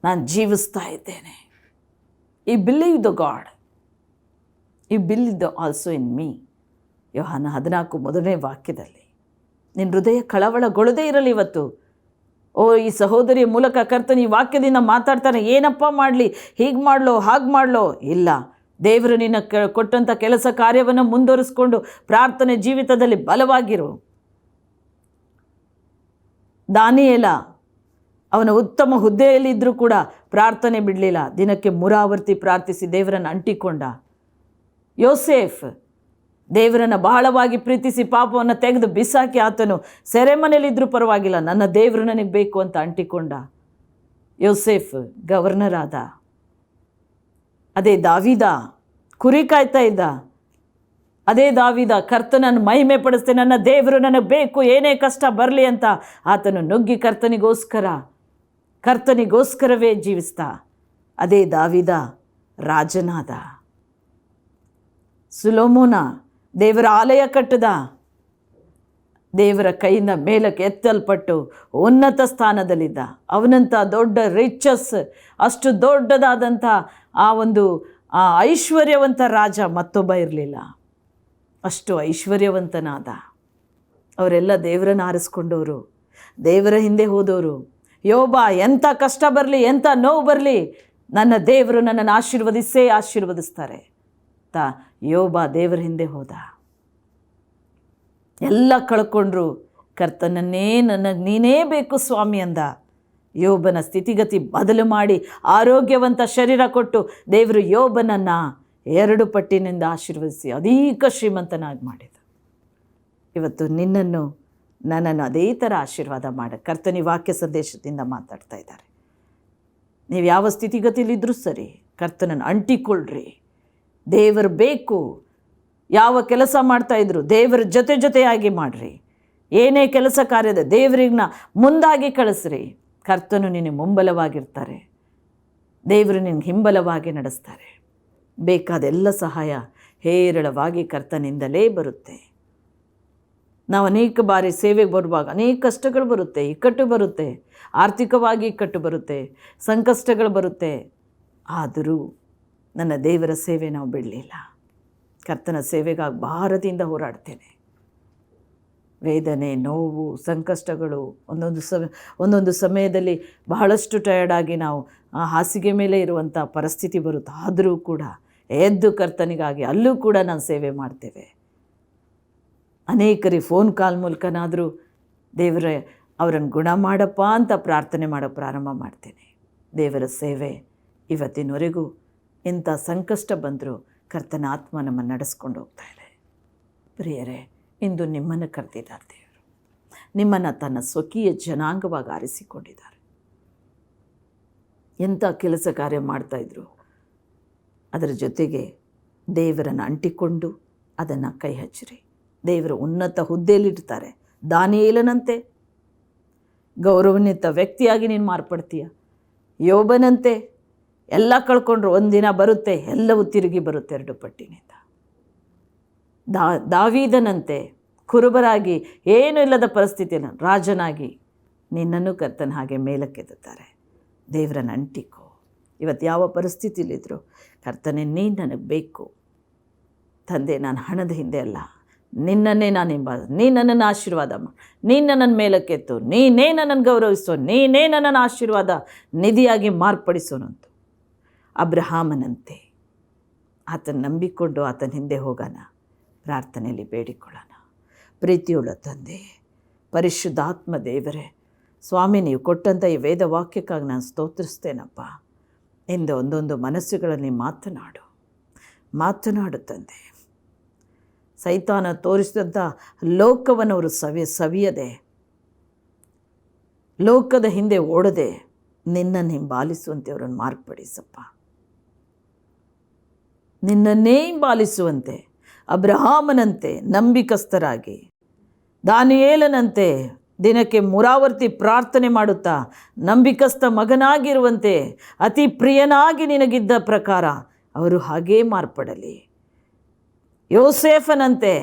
ನಾನು ಜೀವಿಸ್ತಾ ಇದ್ದೇನೆ. ಈ ಬಿಲೀವ್ ದ ಗಾಡ್, ಈ ಬಿಲೀವ್ ಆಲ್ಸೋ ಇನ್ ಮೀ. ಯೋಹಾನ 14 ವಾಕ್ಯದಲ್ಲಿ. ನಿನ್ನ ಹೃದಯ ಕಳವಳಗೊಳ್ಳದೇ ಇರಲಿ ಇವತ್ತು. ಈ ಸಹೋದರಿಯ ಮೂಲಕ ಕರ್ತನ ಈ ವಾಕ್ಯದಿಂದ ಮಾತಾಡ್ತಾನೆ, ಏನಪ್ಪ ಮಾಡಲಿ, ಹೀಗೆ ಮಾಡಲೋ ಹಾಗೆ ಮಾಡಲೋ? ಇಲ್ಲ, ದೇವರು ನಿನ್ನ ಕೊಟ್ಟಂಥ ಕೆಲಸ ಕಾರ್ಯವನ್ನು ಮುಂದುವರಿಸ್ಕೊಂಡು ಪ್ರಾರ್ಥನೆ ಜೀವಿತದಲ್ಲಿ ಬಲವಾಗಿರು. ದಾನಿಯೇಲ ಅವನ ಉತ್ತಮ ಹುದ್ದೆಯಲ್ಲಿದ್ದರೂ ಕೂಡ ಪ್ರಾರ್ಥನೆ ಬಿಡಲಿಲ್ಲ. ದಿನಕ್ಕೆ 3 ಆವರ್ತಿ ಪ್ರಾರ್ಥಿಸಿ ದೇವರನ್ನು ಅಂಟಿಕೊಂಡ. ಯೋಸೇಫ್ ದೇವರನ್ನು ಬಹಳವಾಗಿ ಪ್ರೀತಿಸಿ ಪಾಪವನ್ನು ತೆಗೆದು ಬಿಸಾಕಿ ಆತನು ಸೆರೆಮನೆಯಲ್ಲಿದ್ದರೂ ಪರವಾಗಿಲ್ಲ, ನನ್ನ ದೇವರು ನನಗೆ ಬೇಕು ಅಂತ ಅಂಟಿಕೊಂಡ. ಯೋಸೇಫ್ ಗವರ್ನರ್ ಆದ. ಅದೇ ದಾವೀದ ಕುರಿ ಕಾಯ್ತಾ ಇದ್ದ. ಅದೇ ದಾವೀದ ಕರ್ತನನ್ನು ಮಹಿಮೆ ಪಡಿಸ್ತೇನೆ, ನನ್ನ ದೇವರು ನನಗೆ ಬೇಕು, ಏನೇ ಕಷ್ಟ ಬರಲಿ ಅಂತ ಆತನು ನುಗ್ಗಿ ಕರ್ತನಿಗೋಸ್ಕರವೇ ಜೀವಿಸ್ತಾ. ಅದೇ ದಾವೀದ ರಾಜನಾದ. ಸೊಲೊಮೋನ ದೇವರ ಆಲಯ ಕಟ್ಟದ. ದೇವರ ಕೈಯಿಂದ ಮೇಲಕ್ಕೆ ಎತ್ತಲ್ಪಟ್ಟು ಉನ್ನತ ಸ್ಥಾನದಲ್ಲಿದ್ದ. ಅವನಂಥ ದೊಡ್ಡ ರಿಚಸ್, ಅಷ್ಟು ದೊಡ್ಡದಾದಂಥ ಆ ಐಶ್ವರ್ಯವಂತ ರಾಜ ಮತ್ತೊಬ್ಬ ಇರಲಿಲ್ಲ. ಅಷ್ಟು ಐಶ್ವರ್ಯವಂತನಾದ. ಅವರೆಲ್ಲ ದೇವರನ್ನು ಆರಿಸ್ಕೊಂಡವರು, ದೇವರ ಹಿಂದೆ ಹೋದವರು. ಯೋಬ, ಎಂಥ ಕಷ್ಟ ಬರಲಿ, ಎಂಥ ನೋವು ಬರಲಿ, ನನ್ನ ದೇವರು ನನ್ನನ್ನು ಆಶೀರ್ವದಿಸ್ತಾರೆ ಅಂತ ಯೋಬ ದೇವರ ಹಿಂದೆ ಹೋದ. ಎಲ್ಲ ಕಳ್ಕೊಂಡ್ರು. ಕರ್ತನನ್ನೇ ನನಗೆ ನೀನೇ ಬೇಕು ಸ್ವಾಮಿ ಅಂದ. ಯೋಬನ ಸ್ಥಿತಿಗತಿ ಬದಲು ಮಾಡಿ ಆರೋಗ್ಯವಂತ ಶರೀರ ಕೊಟ್ಟು ದೇವರು ಯೋಬನನ್ನು 2 ಪಟ್ಟಿನಿಂದ ಆಶೀರ್ವದಿಸಿ ಅಧಿಕ ಶ್ರೀಮಂತನಾಗಿ ಮಾಡಿದ. ಇವತ್ತು ನಿನ್ನನ್ನು ನನ್ನನ್ನು ಅದೇ ಥರ ಆಶೀರ್ವಾದ ಮಾಡ. ಕರ್ತನಿ ವಾಕ್ಯ ಸಂದೇಶದಿಂದ ಮಾತಾಡ್ತಾ ಇದ್ದಾರೆ. ನೀವು ಯಾವ ಸ್ಥಿತಿಗತಿಲಿದ್ದರೂ ಸರಿ, ಕರ್ತನನ್ನು ಅಂಟಿಕೊಳ್ಳ್ರಿ. ದೇವರು ಬೇಕು. ಯಾವ ಕೆಲಸ ಮಾಡ್ತಾಯಿದ್ರು ದೇವರ ಜೊತೆಯಾಗಿ ಮಾಡಿರಿ. ಏನೇ ಕೆಲಸ ಕಾರ್ಯದ ದೇವರಿಗನ್ನ ಮುಂದಾಗಿ ಕಳಿಸ್ರಿ. ಕರ್ತನು ನಿನಗೆ ಮುಂಬಲವಾಗಿರ್ತಾರೆ. ದೇವರು ನಿನಗೆ ಹಿಂಬಲವಾಗಿ ನಡೆಸ್ತಾರೆ. ಬೇಕಾದ ಎಲ್ಲ ಸಹಾಯ ಹೇರಳವಾಗಿ ಕರ್ತನಿಂದಲೇ ಬರುತ್ತೆ. ನಾವು ಅನೇಕ ಬಾರಿ ಸೇವೆಗೆ ಬರುವಾಗ ಅನೇಕ ಕಷ್ಟಗಳು ಬರುತ್ತೆ, ಇಕ್ಕಟ್ಟು ಬರುತ್ತೆ, ಆರ್ಥಿಕವಾಗಿ ಇಕ್ಕಟ್ಟು ಬರುತ್ತೆ, ಸಂಕಷ್ಟಗಳು ಬರುತ್ತೆ. ಆದರೂ ನನ್ನ ದೇವರ ಸೇವೆ ನಾವು ಬಿಡಲಿಲ್ಲ. ಕರ್ತನ ಸೇವೆಗಾಗಿ ಭಾರದಿಂದ ಹೋರಾಡ್ತೇನೆ. ವೇದನೆ, ನೋವು, ಸಂಕಷ್ಟಗಳು ಒಂದೊಂದು ಸಮಯದಲ್ಲಿ ಬಹಳಷ್ಟು ಟಯರ್ಡಾಗಿ ನಾವು ಹಾಸಿಗೆ ಮೇಲೆ ಇರುವಂಥ ಪರಿಸ್ಥಿತಿ ಬರುತ್ತೆ. ಆದರೂ ಕೂಡ ಎದ್ದು ಕರ್ತನಿಗಾಗಿ ಅಲ್ಲೂ ಕೂಡ ನಾನು ಸೇವೆ ಮಾಡ್ತೇವೆ. ಅನೇಕರಿಗೆ ಫೋನ್ ಕಾಲ್ ಮೂಲಕನಾದರೂ ದೇವರೇ ಅವರನ್ನು ಗುಣ ಮಾಡಪ್ಪ ಅಂತ ಪ್ರಾರ್ಥನೆ ಮಾಡೋ ಪ್ರಾರಂಭ ಮಾಡ್ತೇನೆ. ದೇವರ ಸೇವೆ ಇವತ್ತಿನವರೆಗೂ ಇಂಥ ಸಂಕಷ್ಟ ಬಂದರೂ ಕರ್ತನ ಆತ್ಮ ನಮ್ಮನ್ನು ನಡೆಸ್ಕೊಂಡು ಹೋಗ್ತಾ ಇದೆ. ಪ್ರಿಯರೇ, ಇಂದು ನಿಮ್ಮನ್ನು ಕರೆದಿದ್ದಾರೆ ದೇವರು. ನಿಮ್ಮನ್ನು ತನ್ನ ಸ್ವಕೀಯ ಜನಾಂಗವಾಗಿ ಆರಿಸಿಕೊಂಡಿದ್ದಾರೆ. ಎಂಥ ಕೆಲಸ ಕಾರ್ಯ ಮಾಡ್ತಾಯಿದ್ರು, ಅದರ ಜೊತೆಗೆ ದೇವರನ್ನು ಅಂಟಿಕೊಂಡು ಅದನ್ನು ಕೈ ಹಚ್ಚಿರಿ. ದೇವರು ಉನ್ನತ ಹುದ್ದೆಯಲ್ಲಿರ್ತಾರೆ. ದಾನಿಯೇಲನಂತೆ ಗೌರವಾನ್ವಿತ ವ್ಯಕ್ತಿಯಾಗಿ ನೀನು ಮಾರ್ಪಡ್ತೀಯ. ಯೋಬನಂತೆ ಎಲ್ಲ ಕಳ್ಕೊಂಡ್ರು ಒಂದಿನ ಬರುತ್ತೆ, ಎಲ್ಲವೂ ತಿರುಗಿ ಬರುತ್ತೆ 2 ಪಟ್ಟಿನಿಂದ. ದಾವೀದನಂತೆ ಕುರುಬರಾಗಿ ಏನೂ ಇಲ್ಲದ ಪರಿಸ್ಥಿತಿಯಲ್ಲಿ ರಾಜನಾಗಿ ನಿನ್ನನ್ನು ಕರ್ತನ ಹಾಗೆ ಮೇಲಕ್ಕೆತ್ತಾರೆ. ದೇವರನ್ನು ಅಂಟಿಕೋ. ಇವತ್ತು ಯಾವ ಪರಿಸ್ಥಿತಿಲಿದ್ರು ಕರ್ತನೇ ನೀನು ನನಗೆ ಬೇಕು. ತಂದೆ, ನಾನು ಹಣದ ಹಿಂದೆ ಅಲ್ಲ, ನಿನ್ನನ್ನೇ ನಾನು ನೀನು ನನ್ನನ್ನು ಆಶೀರ್ವಾದ ಮಾಡಿ, ನೀನು ನನ್ನನ್ನು ಮೇಲಕ್ಕೆತ್ತು, ನೀನೇ ನನ್ನನ್ನು ಗೌರವಿಸೋ, ನೀನೇ ನನ್ನನ್ನು ಆಶೀರ್ವಾದ ನಿಧಿಯಾಗಿ ಮಾರ್ಪಡಿಸೋನಂತು. ಅಬ್ರಹಾಮನಂತೆ ಆತನ ನಂಬಿಕೊಂಡು ಆತನ ಹಿಂದೆ ಹೋಗೋಣ. ಪ್ರಾರ್ಥನೆಯಲ್ಲಿ ಬೇಡಿಕೊಳ್ಳೋಣ. ಪ್ರೀತಿಯುಳ್ಳ ತಂದೆ, ಪರಿಶುದ್ಧಾತ್ಮ ದೇವರೇ, ಸ್ವಾಮಿ, ನೀವು ಕೊಟ್ಟಂಥ ಈ ವೇದ ವಾಕ್ಯಕ್ಕಾಗಿ ನಾನು ಸ್ತೋತ್ರಿಸ್ತೇನಪ್ಪ. ಇಂದು ಒಂದೊಂದು ಮನಸ್ಸುಗಳಲ್ಲಿ ಮಾತನಾಡು ತಂದೆ. ಸೈತಾನ ತೋರಿಸಿದಂಥ ಲೋಕವನ್ನು ಅವರು ಸವಿಯದೆ, ಲೋಕದ ಹಿಂದೆ ಓಡದೆ ನಿನ್ನನ್ನು ಹಿಂಬಾಲಿಸುವಂತೆ ಅವರನ್ನು ಮಾರ್ಪಡಿಸಪ್ಪ. ನಿನ್ನನ್ನೇ ಹಿಂಬಾಲಿಸುವಂತೆ ಅಬ್ರಹಾಮನಂತೆ ನಂಬಿಕಸ್ಥರಾಗಿ, ದಾನಿಯೇಲನಂತೆ ದಿನಕ್ಕೆ 3 ಪ್ರಾರ್ಥನೆ ಮಾಡುತ್ತಾ ನಂಬಿಕಸ್ಥ ಮಗನಾಗಿರುವಂತೆ ಅತಿ ಪ್ರಿಯನಾಗಿ ನಿನಗಿದ್ದ ಪ್ರಕಾರ ಅವರು ಹಾಗೇ ಮಾರ್ಪಡಲಿ. ಯೋಸೇಫನಂತೆ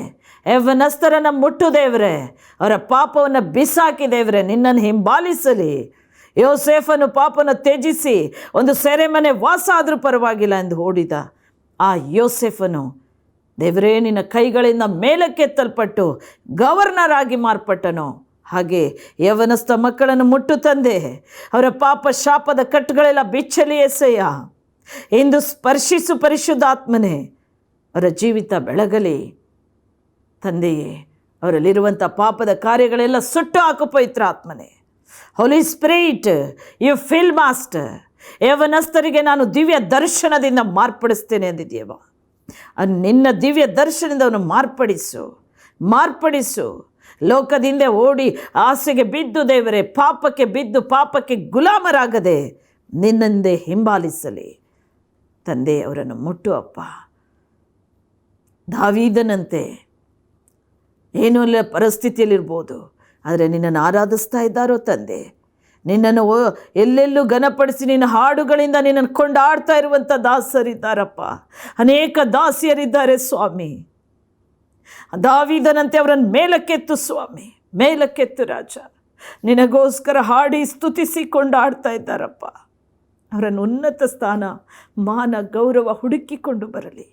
ಯೌವನಸ್ಥರನ್ನು ಮುಟ್ಟು ದೇವರೇ, ಅವರ ಪಾಪವನ್ನು ಬಿಸಾಕಿ ದೇವರೇ ನಿನ್ನನ್ನು ಹಿಂಬಾಲಿಸಲಿ. ಯೋಸೇಫನು ಪಾಪನ ತ್ಯಜಿಸಿ ಒಂದು ಸೆರೆಮನೆ ವಾಸ ಆದರೂ ಪರವಾಗಿಲ್ಲ ಎಂದು ಓಡಿದ ಆ ಯೋಸೇಫನು ದೇವರೇ ನಿನ್ನ ಕೈಗಳಿಂದ ಮೇಲಕ್ಕೆತ್ತಲ್ಪಟ್ಟು ಗವರ್ನರ್ ಆಗಿ ಮಾರ್ಪಟ್ಟನು. ಹಾಗೆ ಯೌವನಸ್ಥ ಮಕ್ಕಳನ್ನು ಮುಟ್ಟು ತಂದೆ, ಅವರ ಪಾಪ ಶಾಪದ ಕಟ್ಟುಗಳೆಲ್ಲ ಬಿಚ್ಚಲಿ ಎಸೆಯ. ಇಂದು ಸ್ಪರ್ಶಿಸು ಪರಿಶುದ್ಧಾತ್ಮನೇ, ಅವರ ಜೀವಿತ ಬೆಳಗಲಿ ತಂದೆಯೇ. ಅವರಲ್ಲಿರುವಂಥ ಪಾಪದ ಕಾರ್ಯಗಳೆಲ್ಲ ಸುಟ್ಟು ಹಾಕು ಪವಿತ್ರಾತ್ಮನೇ. ಹೋಲಿ ಸ್ಪಿರಿಟ್, ಯು ಫಿಲ್ ಮಾಸ್ಟರ್. ಯೌವನಸ್ಥರಿಗೆ ನಾನು ದಿವ್ಯ ದರ್ಶನದಿಂದ ಮಾರ್ಪಡಿಸ್ತೇನೆ ಅಂದಿದೆಯವ. ನಿನ್ನ ದಿವ್ಯ ದರ್ಶನದಿಂದ ಅವನು ಮಾರ್ಪಡಿಸು. ಲೋಕದಿಂದ ಓಡಿ ಆಸೆಗೆ ಬಿದ್ದು ದೇವರೇ, ಪಾಪಕ್ಕೆ ಬಿದ್ದು ಪಾಪಕ್ಕೆ ಗುಲಾಮರಾಗದೆ ನಿನ್ನಂದೇ ಹಿಂಬಾಲಿಸಲಿ ತಂದೆ. ಅವರನ್ನು ಮುಟ್ಟು ಅಪ್ಪ. ದಾವೀದನಂತೆ ಏನೂ ಇಲ್ಲ ಪರಿಸ್ಥಿತಿಯಲ್ಲಿರ್ಬೋದು, ಆದರೆ ನಿನ್ನನ್ನು ಆರಾಧಿಸ್ತಾ ಇದ್ದಾರೋ ತಂದೆ. ನಿನ್ನನ್ನು ಎಲ್ಲೆಲ್ಲೂ ಘನಪಡಿಸಿ ನಿನ್ನ ಹಾಡುಗಳಿಂದ ನಿನ್ನನ್ನು ಕೊಂಡಾಡ್ತಾ ಇರುವಂಥ ದಾಸರಿದ್ದಾರಪ್ಪ. ಅನೇಕ ದಾಸಿಯರಿದ್ದಾರೆ ಸ್ವಾಮಿ. ದಾವೀದನಂತೆ ಅವರನ್ನು ಮೇಲಕ್ಕೆತ್ತು ಸ್ವಾಮಿ, ಮೇಲಕ್ಕೆತ್ತು ರಾಜ. ನಿನಗೋಸ್ಕರ ಹಾಡಿ ಸ್ತುತಿಸಿ ಕೊಂಡಾಡ್ತಾ ಇದ್ದಾರಪ್ಪ. ಅವರನ್ನು ಉನ್ನತ ಸ್ಥಾನ, ಮಾನ, ಗೌರವ ಹುಡುಕಿಕೊಂಡು ಬರಲಿ.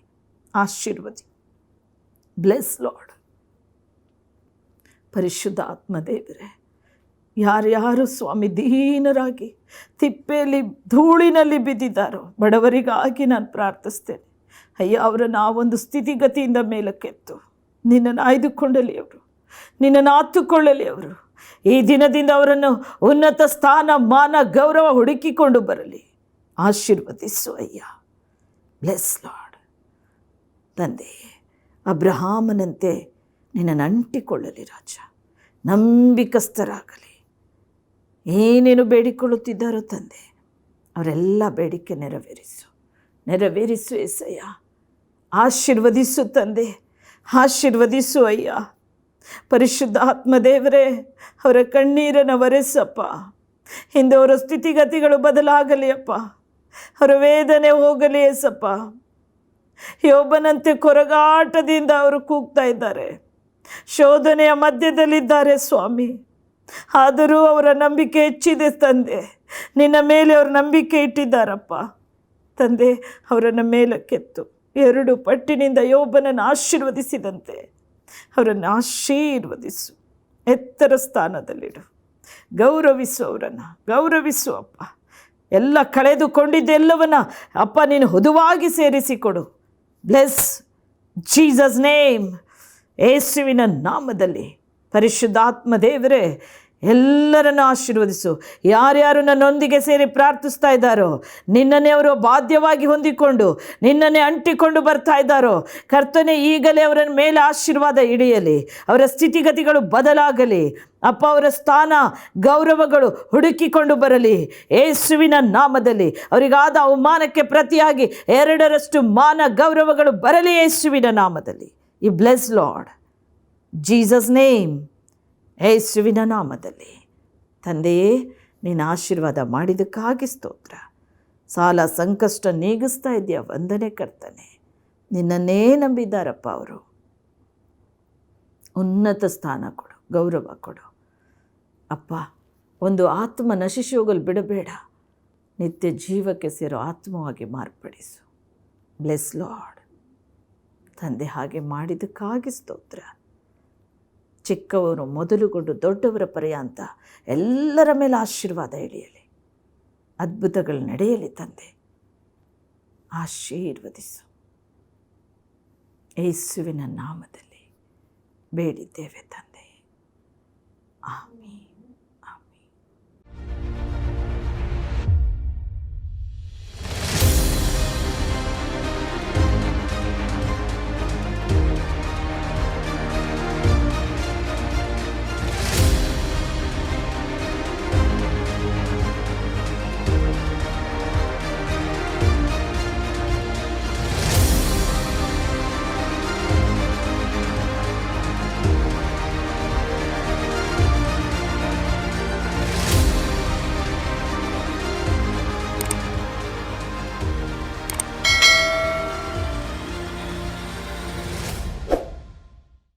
ಆಶೀರ್ವದಿ. Bless Lord. ಪರಿಶುದ್ಧ ಆತ್ಮದೇವರೇ, ಯಾರ್ಯಾರು ಸ್ವಾಮಿ ದೀನರಾಗಿ ತಿಪ್ಪೆಯಲ್ಲಿ ಧೂಳಿನಲ್ಲಿ ಬಿದ್ದಿದ್ದಾರೋ ಬಡವರಿಗಾಗಿ ನಾನು ಪ್ರಾರ್ಥಿಸ್ತೇನೆ. ಅಯ್ಯ, ಅವರನ್ನು ಆ ಒಂದು ಸ್ಥಿತಿಗತಿಯಿಂದ ಮೇಲಕ್ಕೆತ್ತು ನಿನ್ನನ್ನು ಆಯ್ದುಕೊಳ್ಳಲಿ, ಅವರು ನಿನ್ನನ್ನು ಆತುಕೊಳ್ಳಲಿ. ಅವರು ಈ ದಿನದಿಂದ ಅವರನ್ನು ಉನ್ನತ ಸ್ಥಾನ, ಮಾನ, ಗೌರವ ಹುಡುಕಿಕೊಂಡು ಬರಲಿ. ಆಶೀರ್ವದಿಸು ಅಯ್ಯ. Bless lord. ತಂದೆ, ಅಬ್ರಹಾಮನಂತೆ ನಿನ್ನನ್ನು ಅಂಟಿಕೊಳ್ಳಲಿ ರಾಜ. ನಂಬಿಕಸ್ಥರಾಗಲಿ. ಏನೇನು ಬೇಡಿಕೊಳ್ಳುತ್ತಿದ್ದಾರೋ ತಂದೆ, ಅವರೆಲ್ಲ ಬೇಡಿಕೆ ನೆರವೇರಿಸು ಏಸಯ್ಯ. ಆಶೀರ್ವದಿಸು ತಂದೆ, ಆಶೀರ್ವದಿಸು ಅಯ್ಯ. ಪರಿಶುದ್ಧ ಆತ್ಮದೇವರೇ, ಅವರ ಕಣ್ಣೀರನ್ನು ಒರೆಸಪ್ಪ. ಹಿಂದೆ ಅವರ ಸ್ಥಿತಿಗತಿಗಳು ಬದಲಾಗಲಿ ಅಪ್ಪ, ಅವರ ವೇದನೆ ಹೋಗಲಿ ಏಸಪ್ಪ. ಯೋಬನಂತೆ ಕೊರಗಾಟದಿಂದ ಅವರು ಕೂಗ್ತಾ ಇದ್ದಾರೆ, ಶೋಧನೆಯ ಮಧ್ಯದಲ್ಲಿದ್ದಾರೆ ಸ್ವಾಮಿ. ಆದರೂ ಅವರ ನಂಬಿಕೆ ಹೆಚ್ಚಿದೆ ತಂದೆ, ನಿನ್ನ ಮೇಲೆ ಅವರು ನಂಬಿಕೆ ಇಟ್ಟಿದ್ದಾರಪ್ಪ ತಂದೆ. ಅವರನ್ನು ಮೇಲಕ್ಕೆತ್ತು 2 ಪಟ್ಟಿನಿಂದ ಯೋಬನನ್ನು ಆಶೀರ್ವದಿಸಿದಂತೆ ಅವರನ್ನು ಆಶೀರ್ವದಿಸು, ಎತ್ತರ ಸ್ಥಾನದಲ್ಲಿಡು, ಗೌರವಿಸು ಅಪ್ಪ. ಎಲ್ಲ ಕಳೆದುಕೊಂಡಿದ್ದೆಲ್ಲವನ್ನ ಅಪ್ಪ ನೀನು ಹುದುವಾಗಿ ಸೇರಿಸಿಕೊಡು. Bless Jesus name. ಯೇಸುವಿನ ನಾಮದಲ್ಲಿ ಪರಿಶುದ್ಧಾತ್ಮ ದೇವರೇ ಎಲ್ಲರನ್ನು ಆಶೀರ್ವದಿಸು. ಯಾರ್ಯಾರು ನನ್ನೊಂದಿಗೆ ಸೇರಿ ಪ್ರಾರ್ಥಿಸ್ತಾ ಇದ್ದಾರೋ, ನಿನ್ನನ್ನೇ ಅವರು ಬಾಧ್ಯವಾಗಿ ಹೊಂದಿಕೊಂಡು ನಿನ್ನನ್ನೇ ಅಂಟಿಕೊಂಡು ಬರ್ತಾ ಇದ್ದಾರೋ, ಕರ್ತನೆ ಈಗಲೇ ಅವರ ಮೇಲೆ ಆಶೀರ್ವಾದ ಇಳಿಯಲಿ. ಅವರ ಸ್ಥಿತಿಗತಿಗಳು ಬದಲಾಗಲಿ ಅಪ್ಪ. ಅವರ ಸ್ಥಾನ ಗೌರವಗಳು ಹುಡುಕಿಕೊಂಡು ಬರಲಿ ಯೇಸುವಿನ ನಾಮದಲ್ಲಿ. ಅವರಿಗಾದ ಅವಮಾನಕ್ಕೆ ಪ್ರತಿಯಾಗಿ 2ರಷ್ಟು ಮಾನ ಗೌರವಗಳು ಬರಲಿ ಯೇಸುವಿನ ನಾಮದಲ್ಲಿ. ಈ ಬ್ಲೆಸ್ ಲಾರ್ಡ್ ಜೀಸಸ್ ನೇಮ್. ಯೇಸುವಿನ ನಾಮದಲ್ಲಿ ತಂದೆಯೇ, ನೀನು ಆಶೀರ್ವಾದ ಮಾಡಿದ್ದಕ್ಕಾಗಿ ಸ್ತೋತ್ರ. ಸಾಲ ಸಂಕಷ್ಟ ನೀಗಿಸ್ತಾ ಇದೆಯಾ, ವಂದನೆ ಕರ್ತನೆ. ನಿನ್ನನ್ನೇ ನಂಬಿದ್ದಾರಪ್ಪ ಅವರು. ಉನ್ನತ ಸ್ಥಾನ ಕೊಡು, ಗೌರವ ಕೊಡು ಅಪ್ಪ. ಒಂದು ಆತ್ಮ ನಶಿಸಿ ಹೋಗಲು ಬಿಡಬೇಡ, ನಿತ್ಯ ಜೀವಕ್ಕೆ ಸೇರೋ ಆತ್ಮವಾಗಿ ಮಾರ್ಪಡಿಸು. ಬ್ಲೆಸ್ ಲಾರ್ಡ್ ತಂದೆ. ಹಾಗೆ ಮಾಡಿದ್ದಕ್ಕಾಗಿ ಸ್ತೋತ್ರ. ಚಿಕ್ಕವರು ಮೊದಲುಗೊಂಡು ದೊಡ್ಡವರ ಪರ್ಯಂತ ಎಲ್ಲರ ಮೇಲೆ ಆಶೀರ್ವಾದ ಇಳಿಯಲಿ, ಅದ್ಭುತಗಳು ನಡೆಯಲಿ ತಂದೆ. ಆಶೀರ್ವದಿಸು ಯೇಸುವಿನ ನಾಮದಲ್ಲಿ ಬೇಡಿದ್ದೇವೆ ತಂದೆ. ಆಮೀನ್.